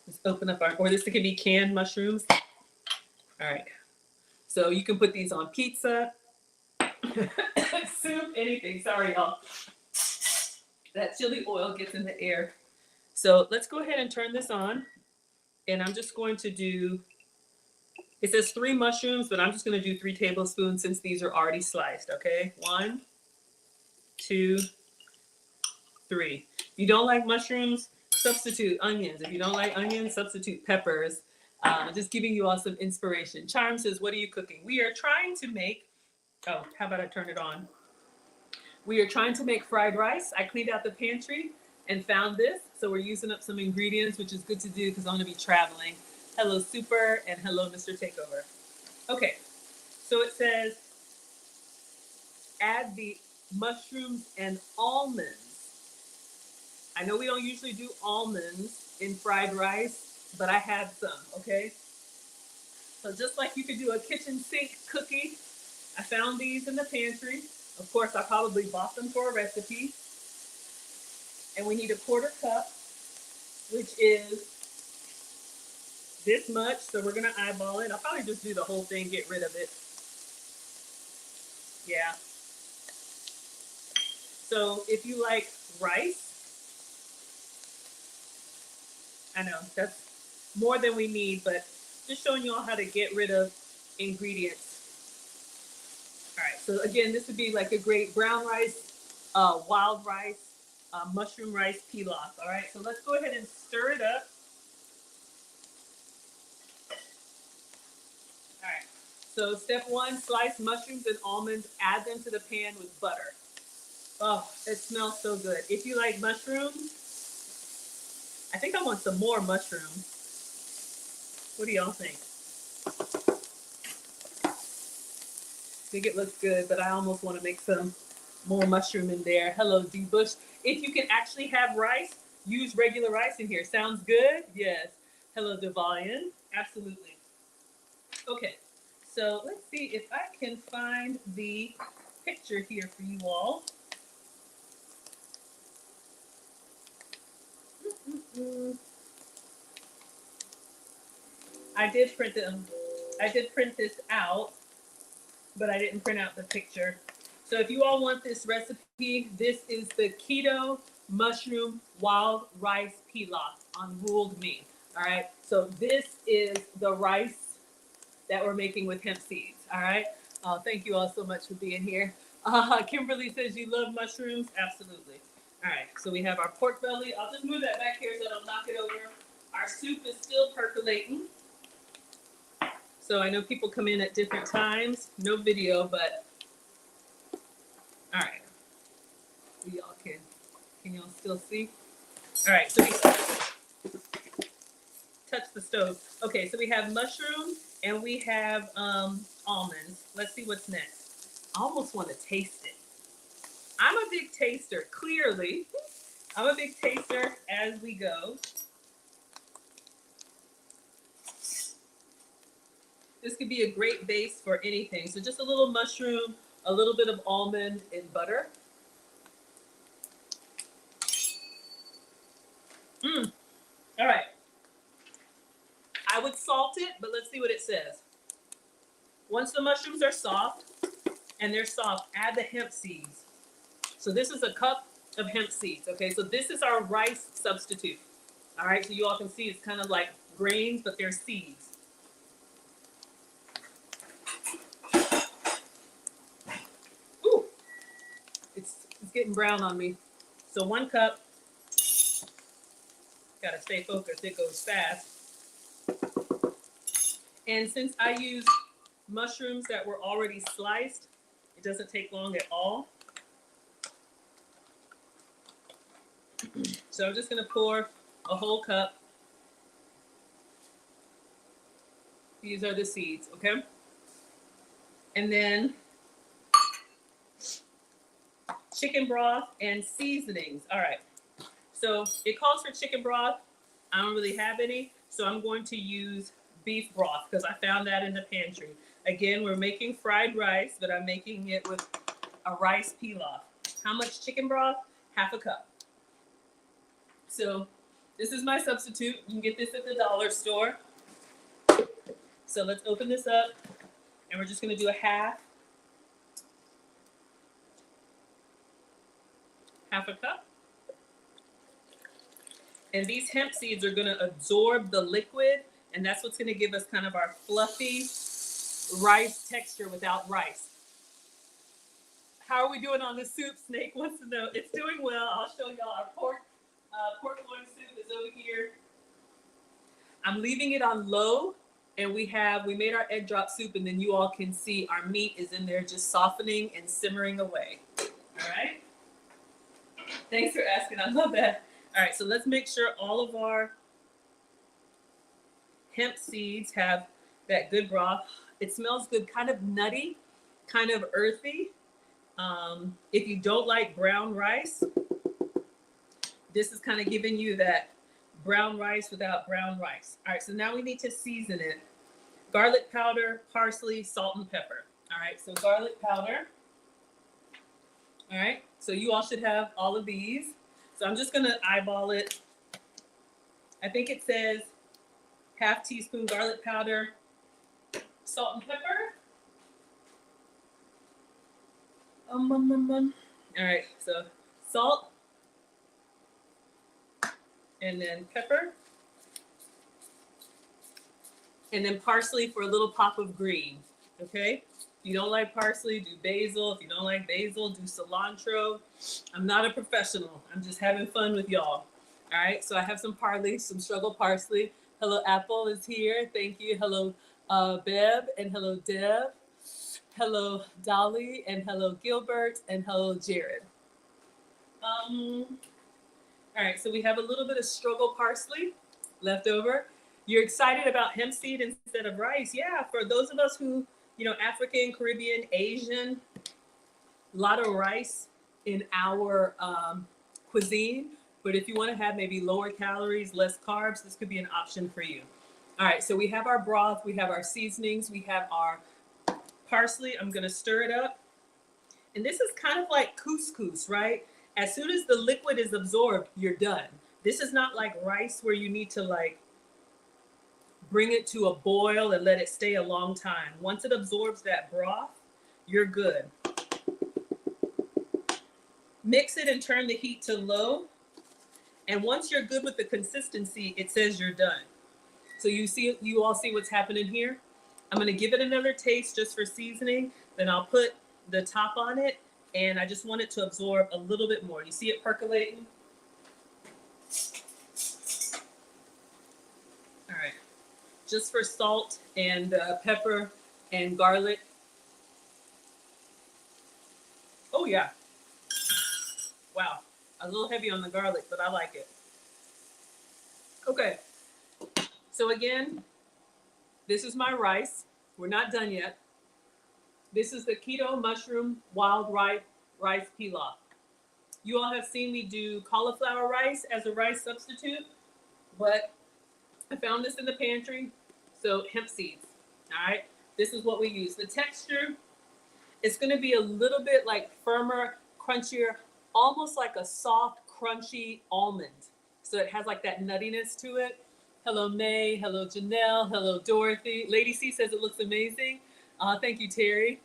Let's open up our, or this can be canned mushrooms. All right. So you can put these on pizza, soup, anything. Sorry, y'all. That chili oil gets in the air. So let's go ahead and turn this on. And I'm just going to do, it says 3 mushrooms, but I'm just going to do 3 tablespoons since these are already sliced. Okay. 1, 2, 3. If you don't like mushrooms, substitute onions. If you don't like onions, substitute peppers. Just giving you all some inspiration. Charm says, what are you cooking? We are trying to make, oh, how about I turn it on? We are trying to make fried rice. I cleaned out the pantry and found this. So we're using up some ingredients, which is good to do because I'm going to be traveling. Hello, Super, and hello, Mr. Takeover. Okay, so it says add the mushrooms and almonds. I know we don't usually do almonds in fried rice, but I had some, okay? So just like you could do a kitchen sink cookie, I found these in the pantry. Of course, I probably bought them for a recipe. And we need a 1/4 cup, which is this much. So we're gonna eyeball it. I'll probably just do the whole thing, get rid of it. Yeah. So if you like rice, I know that's more than we need, but just showing you all how to get rid of ingredients. All right, so again, this would be like a great brown rice, wild rice, mushroom rice pilaf. All right, so let's go ahead and stir it up. All right, so step 1, slice mushrooms and almonds, add them to the pan with butter. Oh, it smells so good. If you like mushrooms, I think I want some more mushrooms. What do y'all think? I think it looks good, but I almost want to make some more mushroom in there. Hello, D. Bush. If you can actually have rice, use regular rice in here. Sounds good? Yes. Hello, Devalian. Absolutely. Okay, so let's see if I can find the picture here for you all. I did print them. I did print this out, but I didn't print out the picture. So if you all want this recipe, this is the keto mushroom wild rice pilaf on ruled me. All right. So this is the rice that we're making with hemp seeds. All right. Thank you all so much for being here. Kimberly says you love mushrooms. Absolutely. All right. So we have our pork belly. I'll just move that back here so I don't knock it over. Our soup is still percolating. So I know people come in at different times. No video, but all right. We all can y'all still see? All right, so we touch the stove. Okay, so we have mushrooms and we have almonds. Let's see what's next. I almost want to taste it. I'm a big taster, clearly. I'm a big taster as we go. This could be a great base for anything. So just a little mushroom, a little bit of almond and butter. All right. I would salt it, but let's see what it says. Once the mushrooms are soft, and they're soft, add the hemp seeds. So this is a cup of hemp seeds, okay? So this is our rice substitute. All right, so you all can see it's kind of like grains, but they're seeds. Ooh, it's getting brown on me. So 1 cup, gotta stay focused, it goes fast. And since I use mushrooms that were already sliced, it doesn't take long at all. So I'm just gonna pour a whole cup. These are the seeds, okay? And then chicken broth and seasonings. All right, so it calls for chicken broth. I don't really have any, so I'm going to use beef broth because I found that in the pantry. Again, we're making fried rice, but I'm making it with a rice pilaf. How much chicken broth? Half a cup. So this is my substitute. You can get this at the dollar store. So let's open this up, and we're just going to do a half a cup. And these hemp seeds are going to absorb the liquid, and that's what's going to give us kind of our fluffy rice texture without rice. How are we doing on the soup? Snake wants to know. It's doing well. I'll show y'all our pork loin soup is over here. I'm leaving it on low, and we made our egg drop soup, and then you all can see our meat is in there just softening and simmering away. All right. Thanks for asking. I love that. All right, so let's make sure all of our hemp seeds have that good broth. It smells good, kind of nutty, kind of earthy. If you don't like brown rice, this is kind of giving you that brown rice without brown rice. All right, so now we need to season it. Garlic powder, parsley, salt, and pepper. All right, so garlic powder. All right, so you all should have all of these. So I'm just gonna eyeball it. I think it says half teaspoon garlic powder, salt and pepper. All right, so salt, and then pepper, and then parsley for a little pop of green, okay? If you don't like parsley, do basil. If you don't like basil, do cilantro. I'm not a professional. I'm just having fun with y'all. All right, so I have some parsley, some struggle parsley. Hello, Apple is here. Thank you. Hello, Beb, and hello, Deb. Hello, Dolly, and hello, Gilbert, and hello, Jared. All right, so we have a little bit of struggle parsley left over. You're excited about hemp seed instead of rice. Yeah, for those of us who, African, Caribbean, Asian, a lot of rice in our cuisine. But if you want to have maybe lower calories, less carbs, this could be an option for you. All right, so we have our broth, we have our seasonings, we have our parsley. I'm going to stir it up. And this is kind of like couscous, right? As soon as the liquid is absorbed, you're done. This is not like rice where you need to bring it to a boil and let it stay a long time. Once it absorbs that broth, you're good. Mix it and turn the heat to low. And once you're good with the consistency, it says you're done. So you all see what's happening here? I'm going to give it another taste just for seasoning. Then I'll put the top on it. And I just want it to absorb a little bit more. You see it percolating? All right. Just for salt and pepper and garlic. Oh, yeah. Wow. A little heavy on the garlic, but I like it. Okay. So again, this is my rice. We're not done yet. This is the keto mushroom wild rice pilaf. You all have seen me do cauliflower rice as a rice substitute, but I found this in the pantry. So hemp seeds. All right. This is what we use. The texture is going to be a little bit like firmer, crunchier, almost like a soft, crunchy almond. So it has like that nuttiness to it. Hello, May. Hello, Janelle. Hello, Dorothy. Lady C says it looks amazing. Thank you, Terry.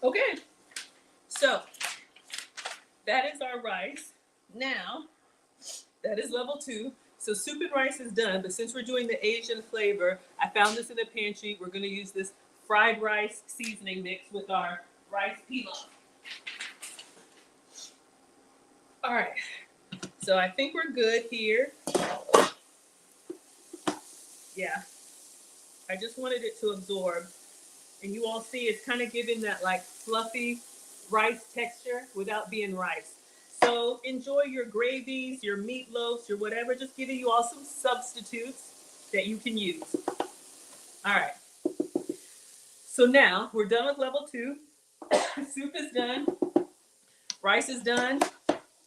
Okay. So that is our rice. Now, that is level 2. So soup and rice is done, but since we're doing the Asian flavor, I found this in the pantry. We're going to use this fried rice seasoning mix with our rice pilaf. All right. So I think we're good here. Yeah. I just wanted it to absorb. And you all see it's kind of giving that like fluffy rice texture without being rice. So enjoy your gravies, your meatloafs, your whatever, just giving you all some substitutes that you can use. All right. So now we're done with level 2. Soup is done. Rice is done.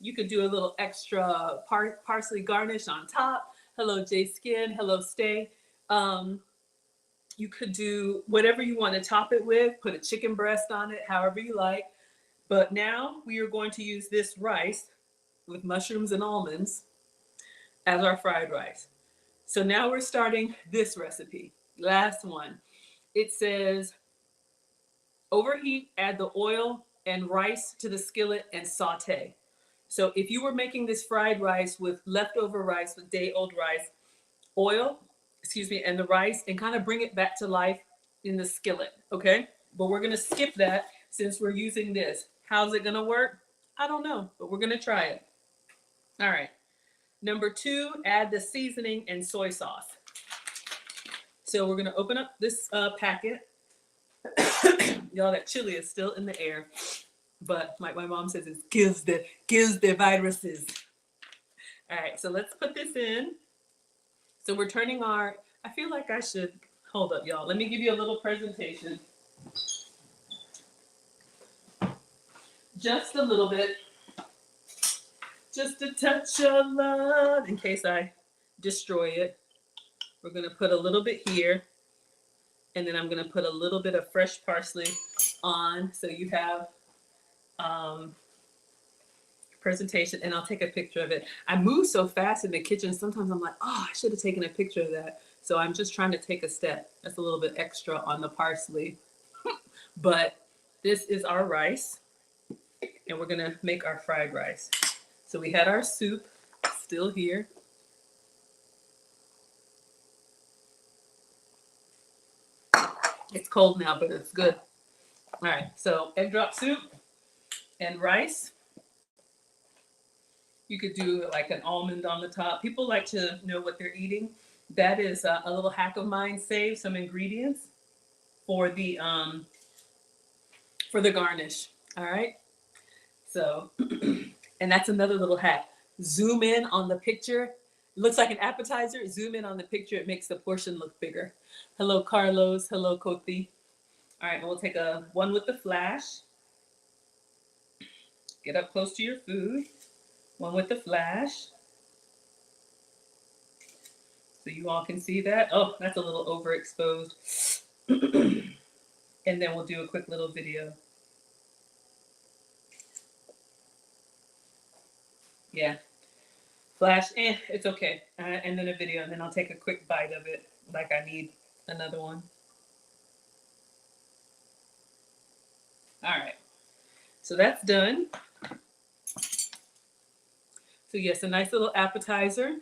You could do a little extra parsley garnish on top. Hello, Jay Skin. Hello, Stay. You could do whatever you want to top it with. Put a chicken breast on it, however you like. But now we are going to use this rice with mushrooms and almonds as our fried rice. So now we're starting this recipe. Last one. It says, overheat, add the oil and rice to the skillet and saute. So if you were making this fried rice with leftover rice, with day-old rice, oil, and the rice, and kind of bring it back to life in the skillet, okay? But we're gonna skip that since we're using this. How's it gonna work? I don't know, but we're gonna try it. All right. Number 2, add the seasoning and soy sauce. So we're gonna open up this packet. Y'all, that chili is still in the air, but like my mom says, it gives the viruses. All right, so let's put this in. So we're turning our, I feel like I should, hold up, y'all. Let me give you a little presentation. Just a little bit. Just a touch of love, in case I destroy it. We're gonna put a little bit here, and then I'm gonna put a little bit of fresh parsley on, so you have presentation, and I'll take a picture of it. I move so fast in the kitchen, sometimes I'm like, oh, I should have taken a picture of that. So I'm just trying to take a step. That's a little bit extra on the parsley. But this is our rice, and we're gonna make our fried rice. So we had our soup still here. It's cold now, but it's good. All right, so egg drop soup and rice. You could do like an almond on the top. People like to know what they're eating. That is a little hack of mine. Save some ingredients for the garnish. All right. So, and that's another little hack. Zoom in on the picture. It looks like an appetizer. Zoom in on the picture. It makes the portion look bigger. Hello, Carlos. Hello, Koti. All right, and we'll take one with the flash. Get up close to your food. One with the flash. So you all can see that. Oh, that's a little overexposed. And then we'll do a quick little video. Yeah. Flash, it's okay. And then a video, and then I'll take a quick bite of it, like I need another one. All right. So that's done. So yes, a nice little appetizer.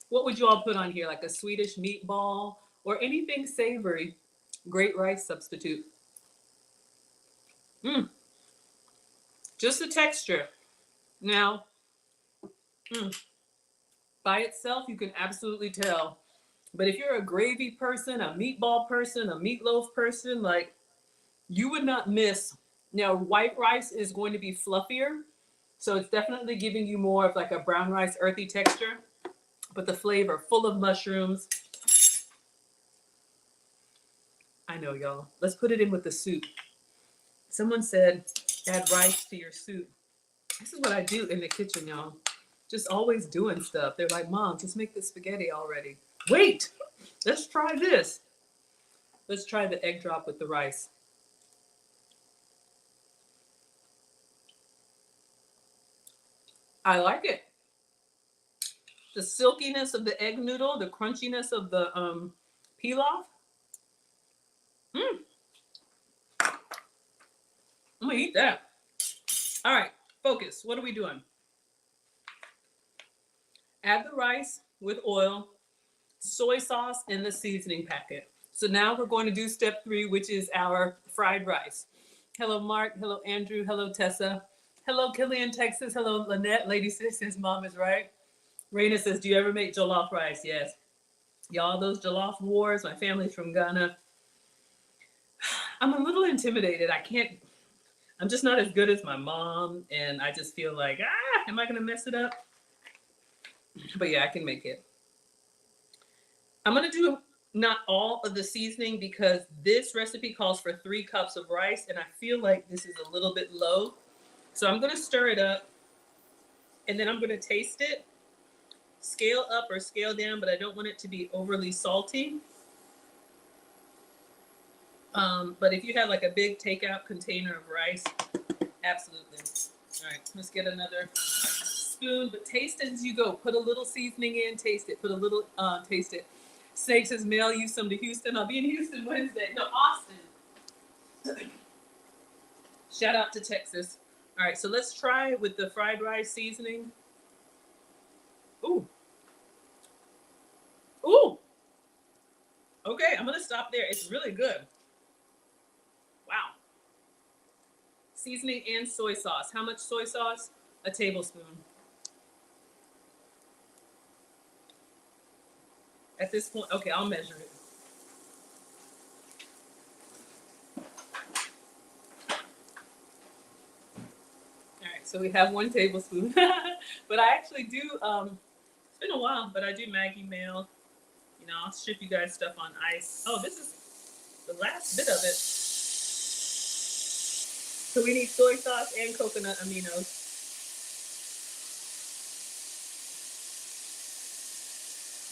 What would you all put on here? Like a Swedish meatball or anything savory. Great rice substitute. Just the texture. Now, by itself, you can absolutely tell. But if you're a gravy person, a meatball person, a meatloaf person, like, you would not miss. Now, white rice is going to be fluffier. So it's definitely giving you more of like a brown rice earthy texture. But the flavor, full of mushrooms. I know, y'all. Let's put it in with the soup. Someone said, add rice to your soup. This is what I do in the kitchen, y'all. Just always doing stuff. They're like, Mom, just make the spaghetti already. Wait, let's try this. Let's try the egg drop with the rice. I like it. The silkiness of the egg noodle, the crunchiness of the pilaf. I'm gonna eat that. All right, focus. What are we doing? Add the rice with oil, soy sauce, and the seasoning packet. So now we're going to do step 3, which is our fried rice. Hello, Mark. Hello, Andrew. Hello, Tessa. Hello, Killian, Texas. Hello, Lynette. Lady Sis says mom is right. Raina says, do you ever make jollof rice? Yes. Y'all, those jollof wars, my family's from Ghana. I'm a little intimidated. I'm just not as good as my mom, and I just feel like, am I going to mess it up? But yeah, I can make it. I'm going to do not all of the seasoning because this recipe calls for 3 cups of rice, and I feel like this is a little bit low. So I'm going to stir it up, and then I'm going to taste it, scale up or scale down, but I don't want it to be overly salty. But if you have like a big takeout container of rice, absolutely. All right, let's get another spoon, but taste as you go. Put a little seasoning in, taste it. Put a little, taste it. Snake says, mail you some to Houston. I'll be in Houston Wednesday. No, Austin. Shout out to Texas. All right, so let's try with the fried rice seasoning. Ooh. Ooh. Okay, I'm gonna stop there. It's really good. Wow. Seasoning and soy sauce. How much soy sauce? A tablespoon. At this point, okay, I'll measure it. All right, so we have 1 tablespoon. But I actually do, it's been a while, but I do Maggie mail. You know, I'll ship you guys stuff on ice. Oh, this is the last bit of it. So we need soy sauce and coconut aminos.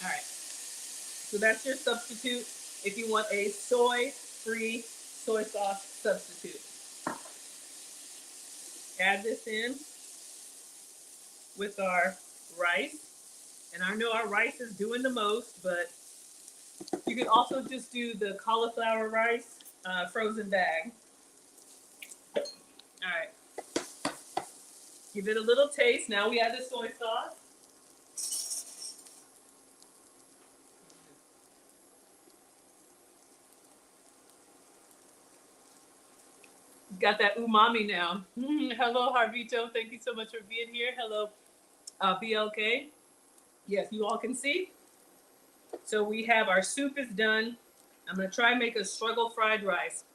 All right. So that's your substitute if you want a soy-free soy sauce substitute. Add this in with our rice. And I know our rice is doing the most, but you can also just do the cauliflower rice frozen bag. All right. Give it a little taste. Now we add the soy sauce. Got that umami now. Hello, Harvito. Thank you so much for being here. Hello, BLK. Yes, you all can see. So we have our soup is done. I'm going to try and make a struggle fried rice.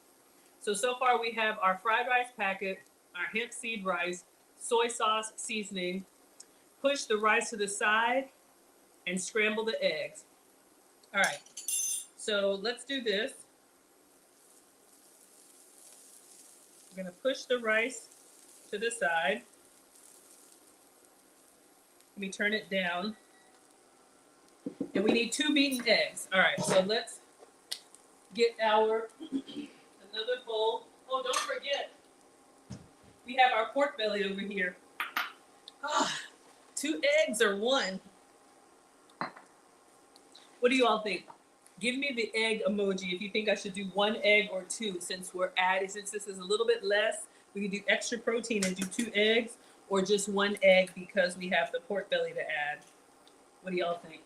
So far we have our fried rice packet, our hemp seed rice, soy sauce seasoning. Push the rice to the side and scramble the eggs. All right, so let's do this. We're going to push the rice to the side. Let me turn it down. And we need 2 beaten eggs. All right, so let's get our another bowl. Oh, don't forget, we have our pork belly over here. 2 eggs or 1? What do you all think? Give me the egg emoji if you think I should do 1 egg or 2 since this is a little bit less. We can do extra protein and do 2 eggs or just 1 egg because we have the pork belly to add. What do y'all think?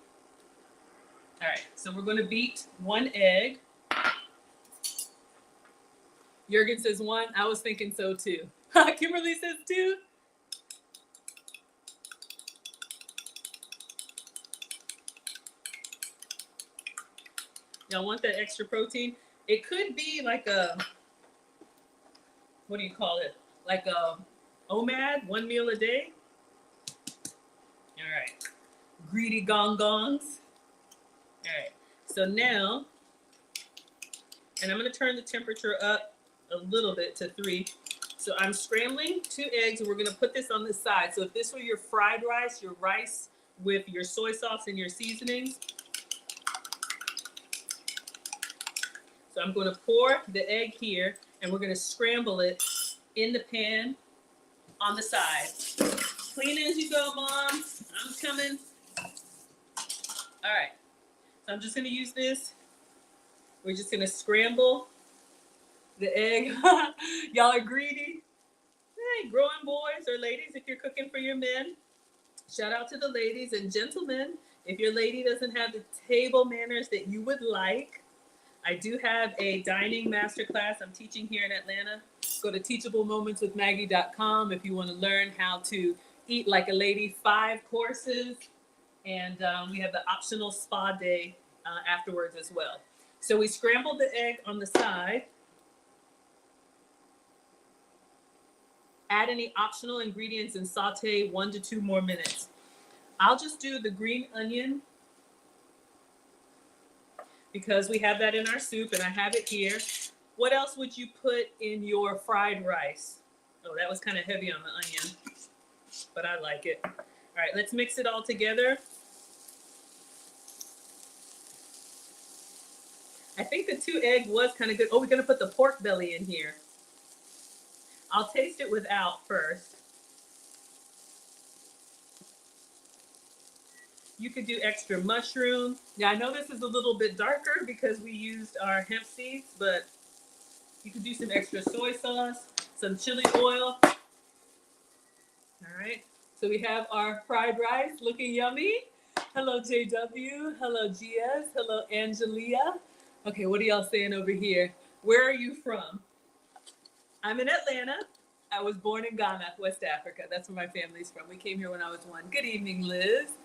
All right, so we're going to beat 1 egg. Jurgen says 1. I was thinking so too. Kimberly says 2. Y'all want that extra protein? It could be like a, what do you call it? Like a OMAD, 1 meal a day. All right. Greedy gong gongs. All right. So now, and I'm going to turn the temperature up a little bit to 3. So I'm scrambling 2 eggs, and we're gonna put this on the side. So if this were your fried rice, your rice with your soy sauce and your seasonings. So I'm gonna pour the egg here, and we're gonna scramble it in the pan on the side. Clean as you go, Mom. I'm coming. All right. So I'm just gonna use this. We're just gonna scramble the egg. Y'all are greedy. Hey, growing boys or ladies, if you're cooking for your men, shout out to the ladies and gentlemen. If your lady doesn't have the table manners that you would like, I do have a dining masterclass I'm teaching here in Atlanta. Go to teachablemomentswithmaggie.com if you want to learn how to eat like a lady, 5 courses. And we have the optional spa day afterwards as well. So we scrambled the egg on the side. Add any optional ingredients and saute 1 to 2 more minutes. I'll just do the green onion because we have that in our soup and I have it here. What else would you put in your fried rice? Oh, that was kind of heavy on the onion, but I like it. All right, let's mix it all together. I think the 2 egg was kind of good. Oh, we're gonna put the pork belly in here. I'll taste it without first. You could do extra mushroom. Yeah, I know this is a little bit darker because we used our hemp seeds, but you could do some extra soy sauce, some chili oil. All right, so we have our fried rice looking yummy. Hello, JW. Hello, GS. Hello, Angelia. Okay, what are y'all saying over here? Where are you from? I'm in Atlanta. I was born in Ghana, West Africa. That's where my family's from. We came here when I was 1. Good evening, Liz.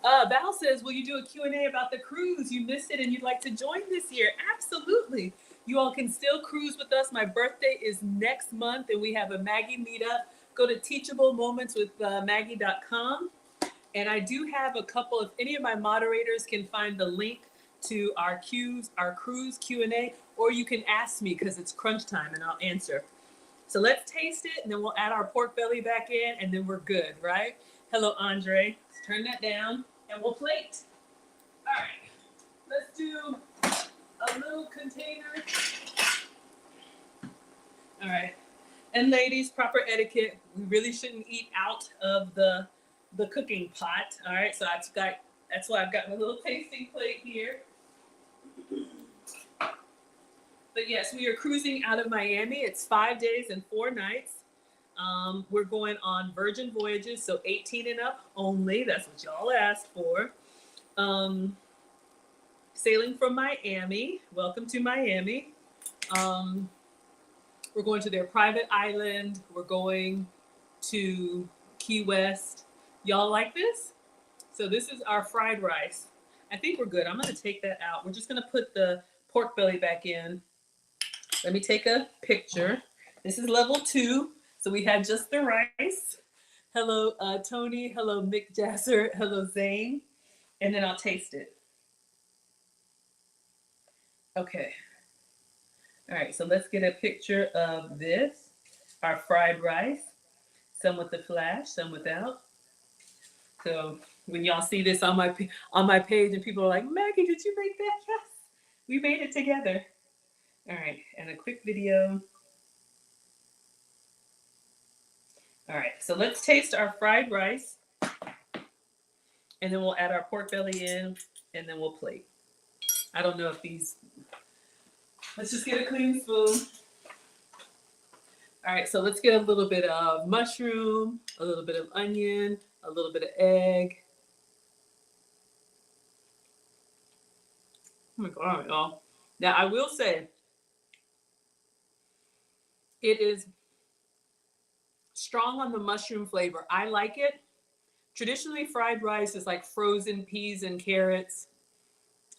Val says, will you do a Q&A about the cruise? You missed it and you'd like to join this year. Absolutely. You all can still cruise with us. My birthday is next month and we have a Maggie meetup. Go to teachablemomentswithmaggie.com. And I do have a couple, if any of my moderators can find the link to our cruise Q&A, or you can ask me because it's crunch time and I'll answer. So let's taste it and then we'll add our pork belly back in and then we're good, right? Hello, Andre. Let's turn that down and we'll plate. All right, let's do a little container. All right, and ladies, proper etiquette. We really shouldn't eat out of the cooking pot. All right, so that's why I've got my little tasting plate here. But yes, we are cruising out of Miami. It's 5 days and 4 nights. We're going on Virgin Voyages, so 18 and up only. That's what y'all asked for. Sailing from Miami. Welcome to Miami. We're going to their private island. We're going to Key West. Y'all like this? So this is our fried rice. I think we're good. I'm going to take that out. We're just going to put the pork belly back in. Let me take a picture. This is level 2. So we had just the rice. Hello, Tony. Hello, Mick Jasser. Hello, Zane. And then I'll taste it. Okay. All right, so let's get a picture of this. Our fried rice. Some with the flash, some without. So when y'all see this on my page and people are like, Maggie, did you make that? Yes, we made it together. All right, and a quick video. All right, so let's taste our fried rice. And then we'll add our pork belly in, and then we'll plate. I don't know if these... Let's just get a clean spoon. All right, so let's get a little bit of mushroom, a little bit of onion, a little bit of egg. Oh my God, y'all. Now, I will say, it is strong on the mushroom flavor. I like it. Traditionally, fried rice is like frozen peas and carrots,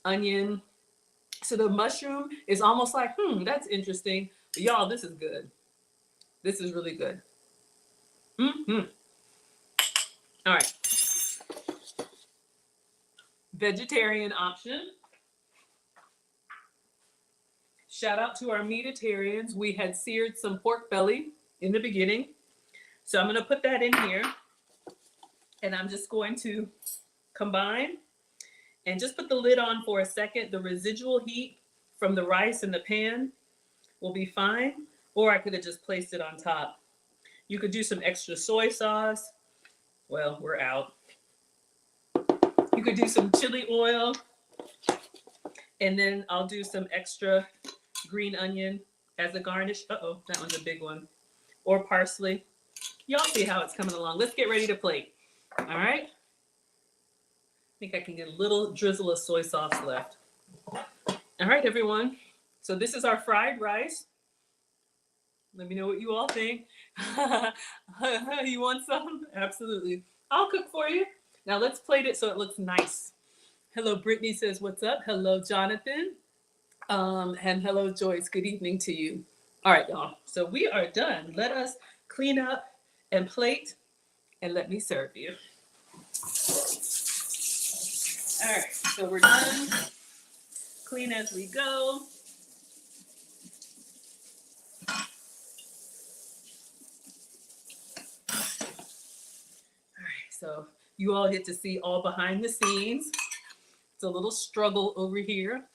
onion. So the mushroom is almost like, that's interesting. But y'all, this is good. This is really good. All right. Vegetarian option. Shout out to our meatitarians. We had seared some pork belly in the beginning. So I'm going to put that in here. And I'm just going to combine and just put the lid on for a second. The residual heat from the rice in the pan will be fine. Or I could have just placed it on top. You could do some extra soy sauce. Well, we're out. You could do some chili oil. And then I'll do some extra green onion as a garnish. Uh-oh, that one's a big one. Or parsley. Y'all see how it's coming along. Let's get ready to plate. All right. I think I can get a little drizzle of soy sauce left. All right, everyone. So this is our fried rice. Let me know what you all think. You want some? Absolutely. I'll cook for you. Now let's plate it so it looks nice. Hello, Brittany says, what's up? Hello, Jonathan. And hello, Joyce. Good evening to you. All right, y'all. So we are done. Let us clean up and plate, and let me serve you. All right, so we're done. Clean as we go. All right, so you all get to see all behind the scenes. It's a little struggle over here.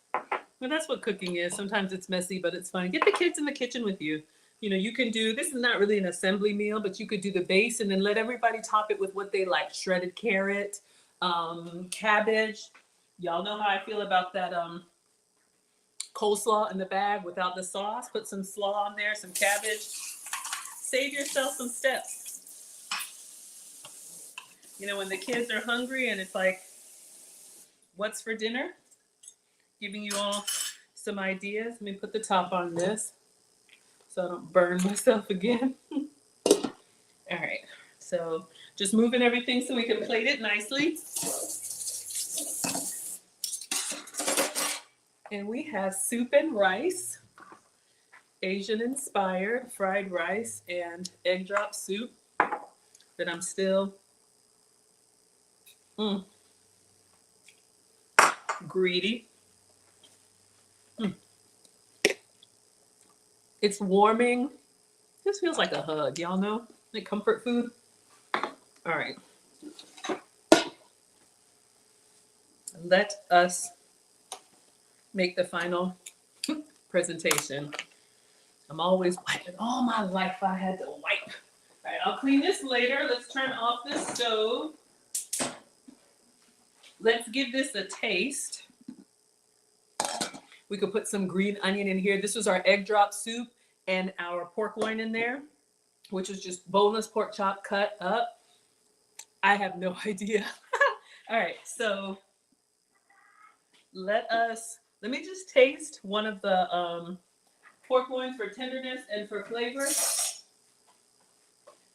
Well, that's what cooking is. Sometimes it's messy, but it's fun. Get the kids in the kitchen with you. You know, you can do, this is not really an assembly meal, but you could do the base and then let everybody top it with what they like. Shredded carrot, cabbage. Y'all know how I feel about that coleslaw in the bag without the sauce. Put some slaw on there, some cabbage. Save yourself some steps. You know, when the kids are hungry and it's like, what's for dinner? Giving you all some ideas. Let me put the top on this so I don't burn myself again. All right, so just moving everything so we can plate it nicely. And we have soup and rice, Asian inspired fried rice and egg drop soup that I'm still greedy. It's warming. This feels like a hug, y'all know? Like comfort food. All right. Let us make the final presentation. I'm always wiping. All my life I had to wipe. All right, I'll clean this later. Let's turn off the stove. Let's give this a taste. We could put some green onion in here. This was our egg drop soup and our pork loin in there, which was just boneless pork chop cut up. I have no idea. All right, so let me just taste one of the pork loins for tenderness and for flavor.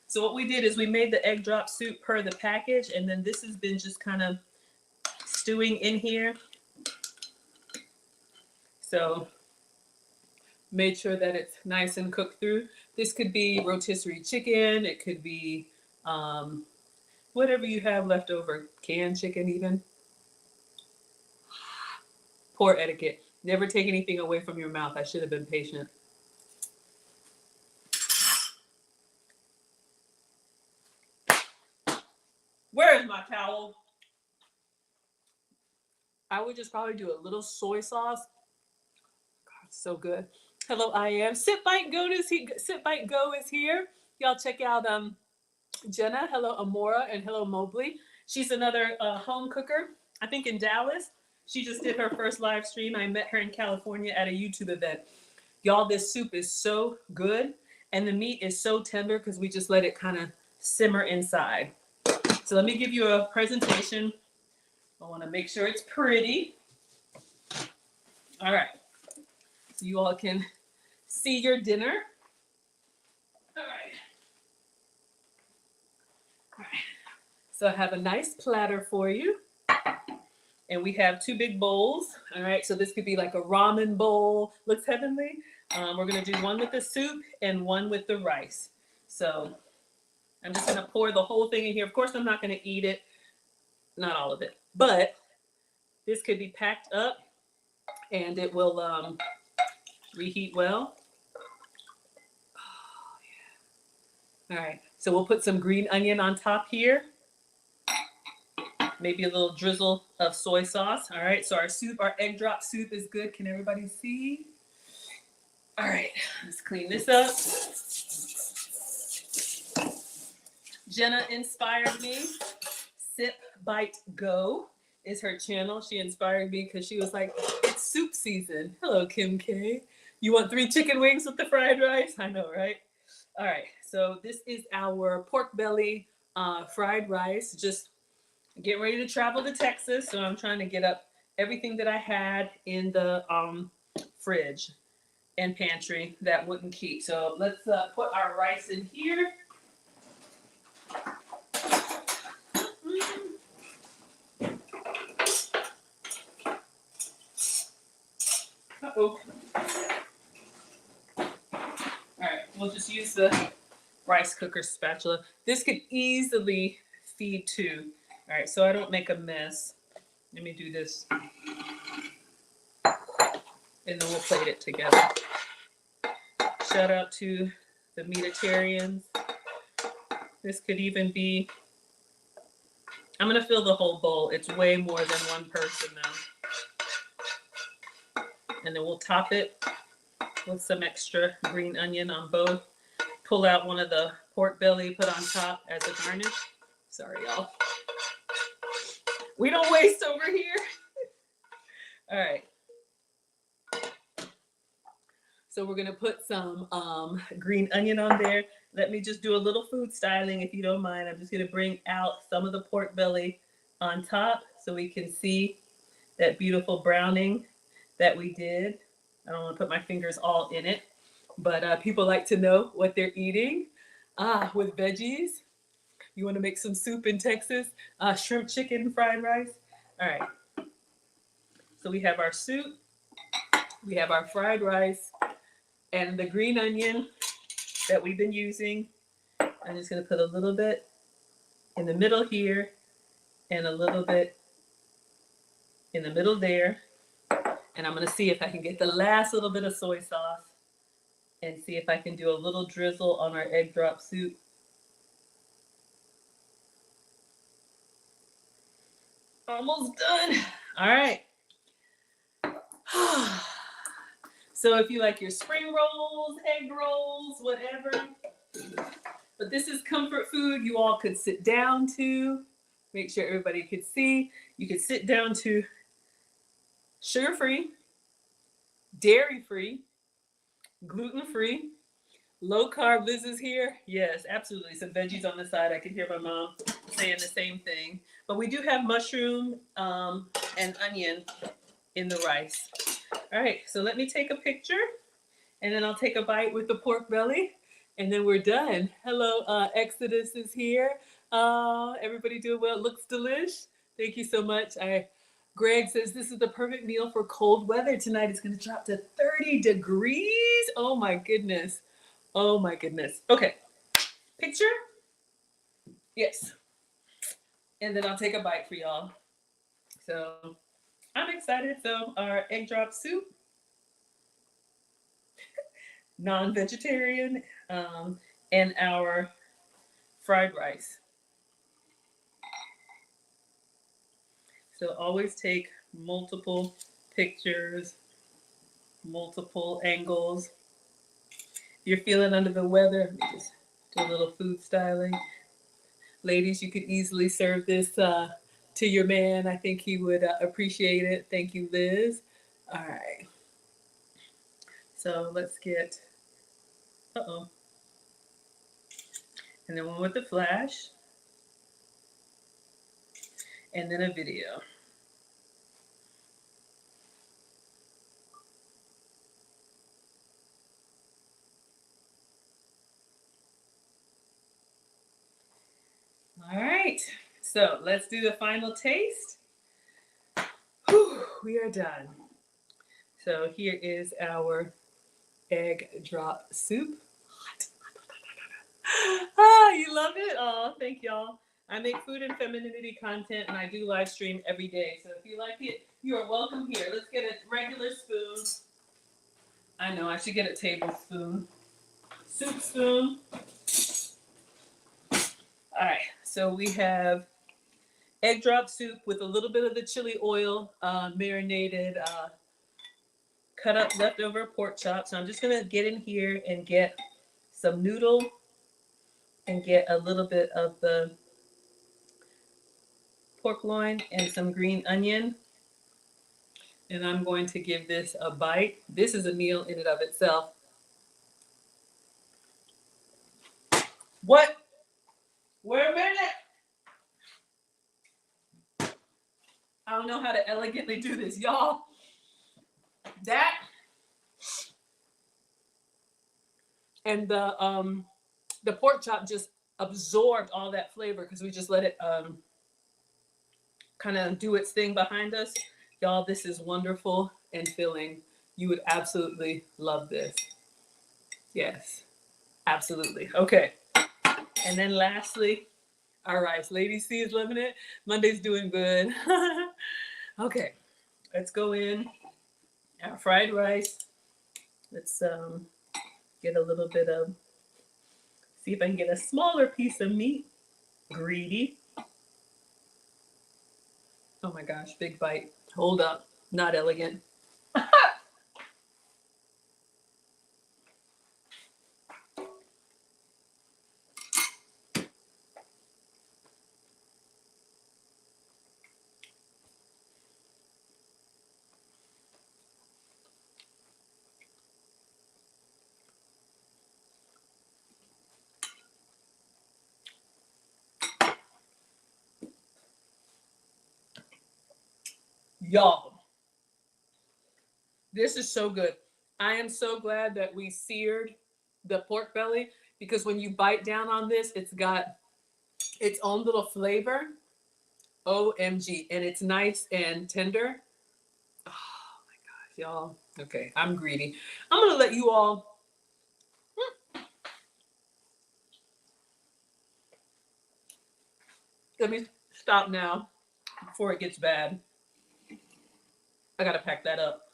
So what we did is we made the egg drop soup per the package, and then this has been just kind of stewing in here. So made sure that it's nice and cooked through. This could be rotisserie chicken. It could be whatever you have left over, canned chicken even. Poor etiquette. Never take anything away from your mouth. I should have been patient. Where is my towel? I would just probably do a little soy sauce. God, so good. Hello, I am. Sit Bite Go is here. Y'all check out Jenna. Hello, Amora, and hello, Mobley. She's another home cooker, I think in Dallas. She just did her first live stream. I met her in California at a YouTube event. Y'all, this soup is so good, and the meat is so tender because we just let it kind of simmer inside. So let me give you a presentation. I want to make sure it's pretty. All right. So you all can see your dinner. All right. All right. So I have a nice platter for you. And we have 2 big bowls. All right. So this could be like a ramen bowl. Looks heavenly. We're going to do one with the soup and one with the rice. So I'm just going to pour the whole thing in here. Of course, I'm not going to eat it. Not all of it. But this could be packed up and it will Reheat well. Oh, yeah. All right. So we'll put some green onion on top here. Maybe a little drizzle of soy sauce. All right. So our soup, our egg drop soup is good. Can everybody see? All right. Let's clean this up. Jenna inspired me. Sip, Bite, Go is her channel. She inspired me because she was like, it's soup season. Hello, Kim K. You want 3 chicken wings with the fried rice? I know, right? All right, so this is our pork belly fried rice. Just getting ready to travel to Texas, so I'm trying to get up everything that I had in the fridge and pantry that wouldn't keep. So let's put our rice in here. Uh-oh. All right, we'll just use the rice cooker spatula. This could easily feed 2. All right, so I don't make a mess. Let me do this. And then we'll plate it together. Shout out to the meatitarians. This could even be, I'm gonna fill the whole bowl. It's way more than one person though. And then we'll top it with some extra green onion on both. Pull out one of the pork belly, put on top as a garnish. Sorry, y'all. We don't waste over here. All right. So we're gonna put some green onion on there. Let me just do a little food styling if you don't mind. I'm just gonna bring out some of the pork belly on top so we can see that beautiful browning that we did. I don't wanna put my fingers all in it, but people like to know what they're eating with veggies. You wanna make some soup in Texas? Shrimp chicken fried rice. All right, so we have our soup, we have our fried rice, and the green onion that we've been using. I'm just gonna put a little bit in the middle here and a little bit in the middle there. And I'm gonna see if I can get the last little bit of soy sauce and see if I can do a little drizzle on our egg drop soup. Almost done. All right. So if you like your spring rolls, egg rolls, whatever, but this is comfort food you all could sit down to. Make sure everybody could see. You could sit down to sugar-free, dairy-free, gluten-free, low-carb. Liz is here. Yes, absolutely. Some veggies on the side. I can hear my mom saying the same thing. But we do have mushroom and onion in the rice. All right, so let me take a picture, and then I'll take a bite with the pork belly, and then we're done. Hello, Exodus is here. Everybody doing well? It looks delish. Thank you so much. Greg says this is the perfect meal for cold weather tonight. It's going to drop to 30 degrees. Oh my goodness. Oh my goodness. Okay, picture? Yes. And then I'll take a bite for y'all. So I'm excited. So our egg drop soup, non-vegetarian, and our fried rice. So always take multiple pictures, multiple angles. If you're feeling under the weather, just do a little food styling. Ladies, you could easily serve this to your man. I think he would appreciate it. Thank you, Liz. All right. So let's get, and then one with the flash, and then a video. All right, so let's do the final taste. Whew, we are done. So here is our egg drop soup. You love it? Oh, thank y'all. I make food and femininity content, and I do live stream every day. So if you like it, you are welcome here. Let's get a regular spoon. I know, I should get a tablespoon. Soup spoon. All right, so we have egg drop soup with a little bit of the chili oil, marinated, cut up leftover pork chops. So I'm just gonna get in here and get some noodle and get a little bit of the pork loin and some green onion. And I'm going to give this a bite. This is a meal in and of itself. What? Wait a minute. I don't know how to elegantly do this, y'all. That and the pork chop just absorbed all that flavor because we just let it kind of do its thing behind us. Y'all, this is wonderful and filling. You would absolutely love this. Yes, absolutely. Okay. And then lastly, our rice. Lady C is loving it. Monday's doing good. Okay, let's go in. Our fried rice. Let's get a little bit of, see if I can get a smaller piece of meat. Greedy. Oh my gosh, big bite. Hold up. Not elegant. Y'all, this is so good. I am so glad that we seared the pork belly because when you bite down on this, it's got its own little flavor. OMG. And it's nice and tender. Oh my gosh, y'all. Okay, I'm greedy. I'm going to let you all. Let me stop now before it gets bad. I got to pack that up.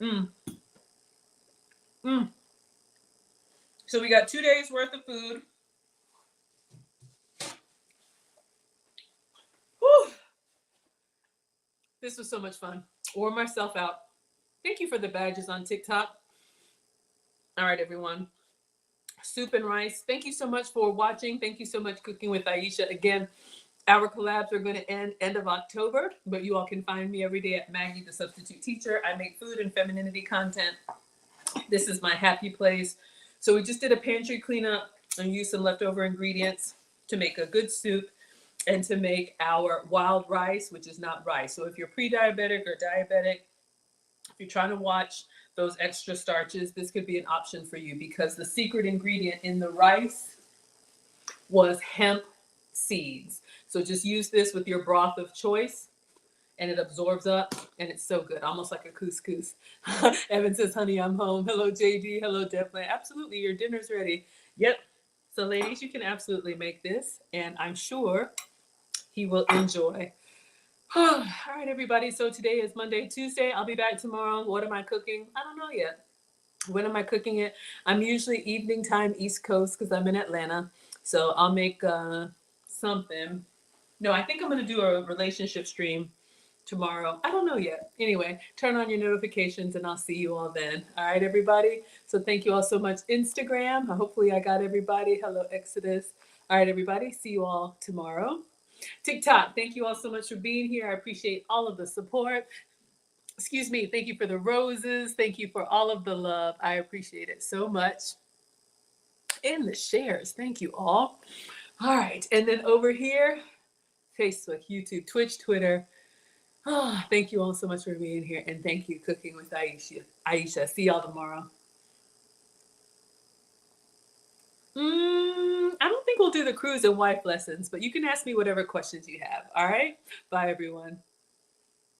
Mm. Mm. So we got 2 days worth of food. Whew. This was so much fun. Wore myself out. Thank you for the badges on TikTok. All right, everyone. Soup and rice. Thank you so much for watching. Thank you so much, Cooking with Aisha. Again, our collabs are going to end of October, but you all can find me every day at Maggie, the substitute teacher. I make food and femininity content. This is my happy place. So we just did a pantry cleanup and used some leftover ingredients to make a good soup and to make our wild rice, which is not rice. So if you're pre-diabetic or diabetic, if you're trying to watch those extra starches, this could be an option for you because the secret ingredient in the rice was hemp seeds. So just use this with your broth of choice and it absorbs up and it's so good, almost like a couscous. Evan says, honey, I'm home. Hello, JD. Hello, Devlin. Absolutely, your dinner's ready. Yep. So ladies, you can absolutely make this and I'm sure he will enjoy. All right, everybody. So today is Monday, Tuesday. I'll be back tomorrow. What am I cooking? I don't know yet. When am I cooking it? I'm usually evening time, East Coast, because I'm in Atlanta. So I'll make something. No, I think I'm going to do a relationship stream tomorrow. I don't know yet. Anyway, turn on your notifications and I'll see you all then. All right, everybody. So thank you all so much. Instagram. Hopefully I got everybody. Hello, Exodus. All right, everybody. See you all tomorrow. TikTok, thank you all so much for being here. I appreciate all of the support. Excuse me. Thank you for the roses. Thank you for all of the love. I appreciate it so much. And the shares. Thank you all. All right. And then over here, Facebook, YouTube, Twitch, Twitter. Oh, thank you all so much for being here. And thank you, Cooking with Aisha. Aisha, see y'all tomorrow. I don't think we'll do the cruise and wife lessons, but you can ask me whatever questions you have. All right. Bye, everyone.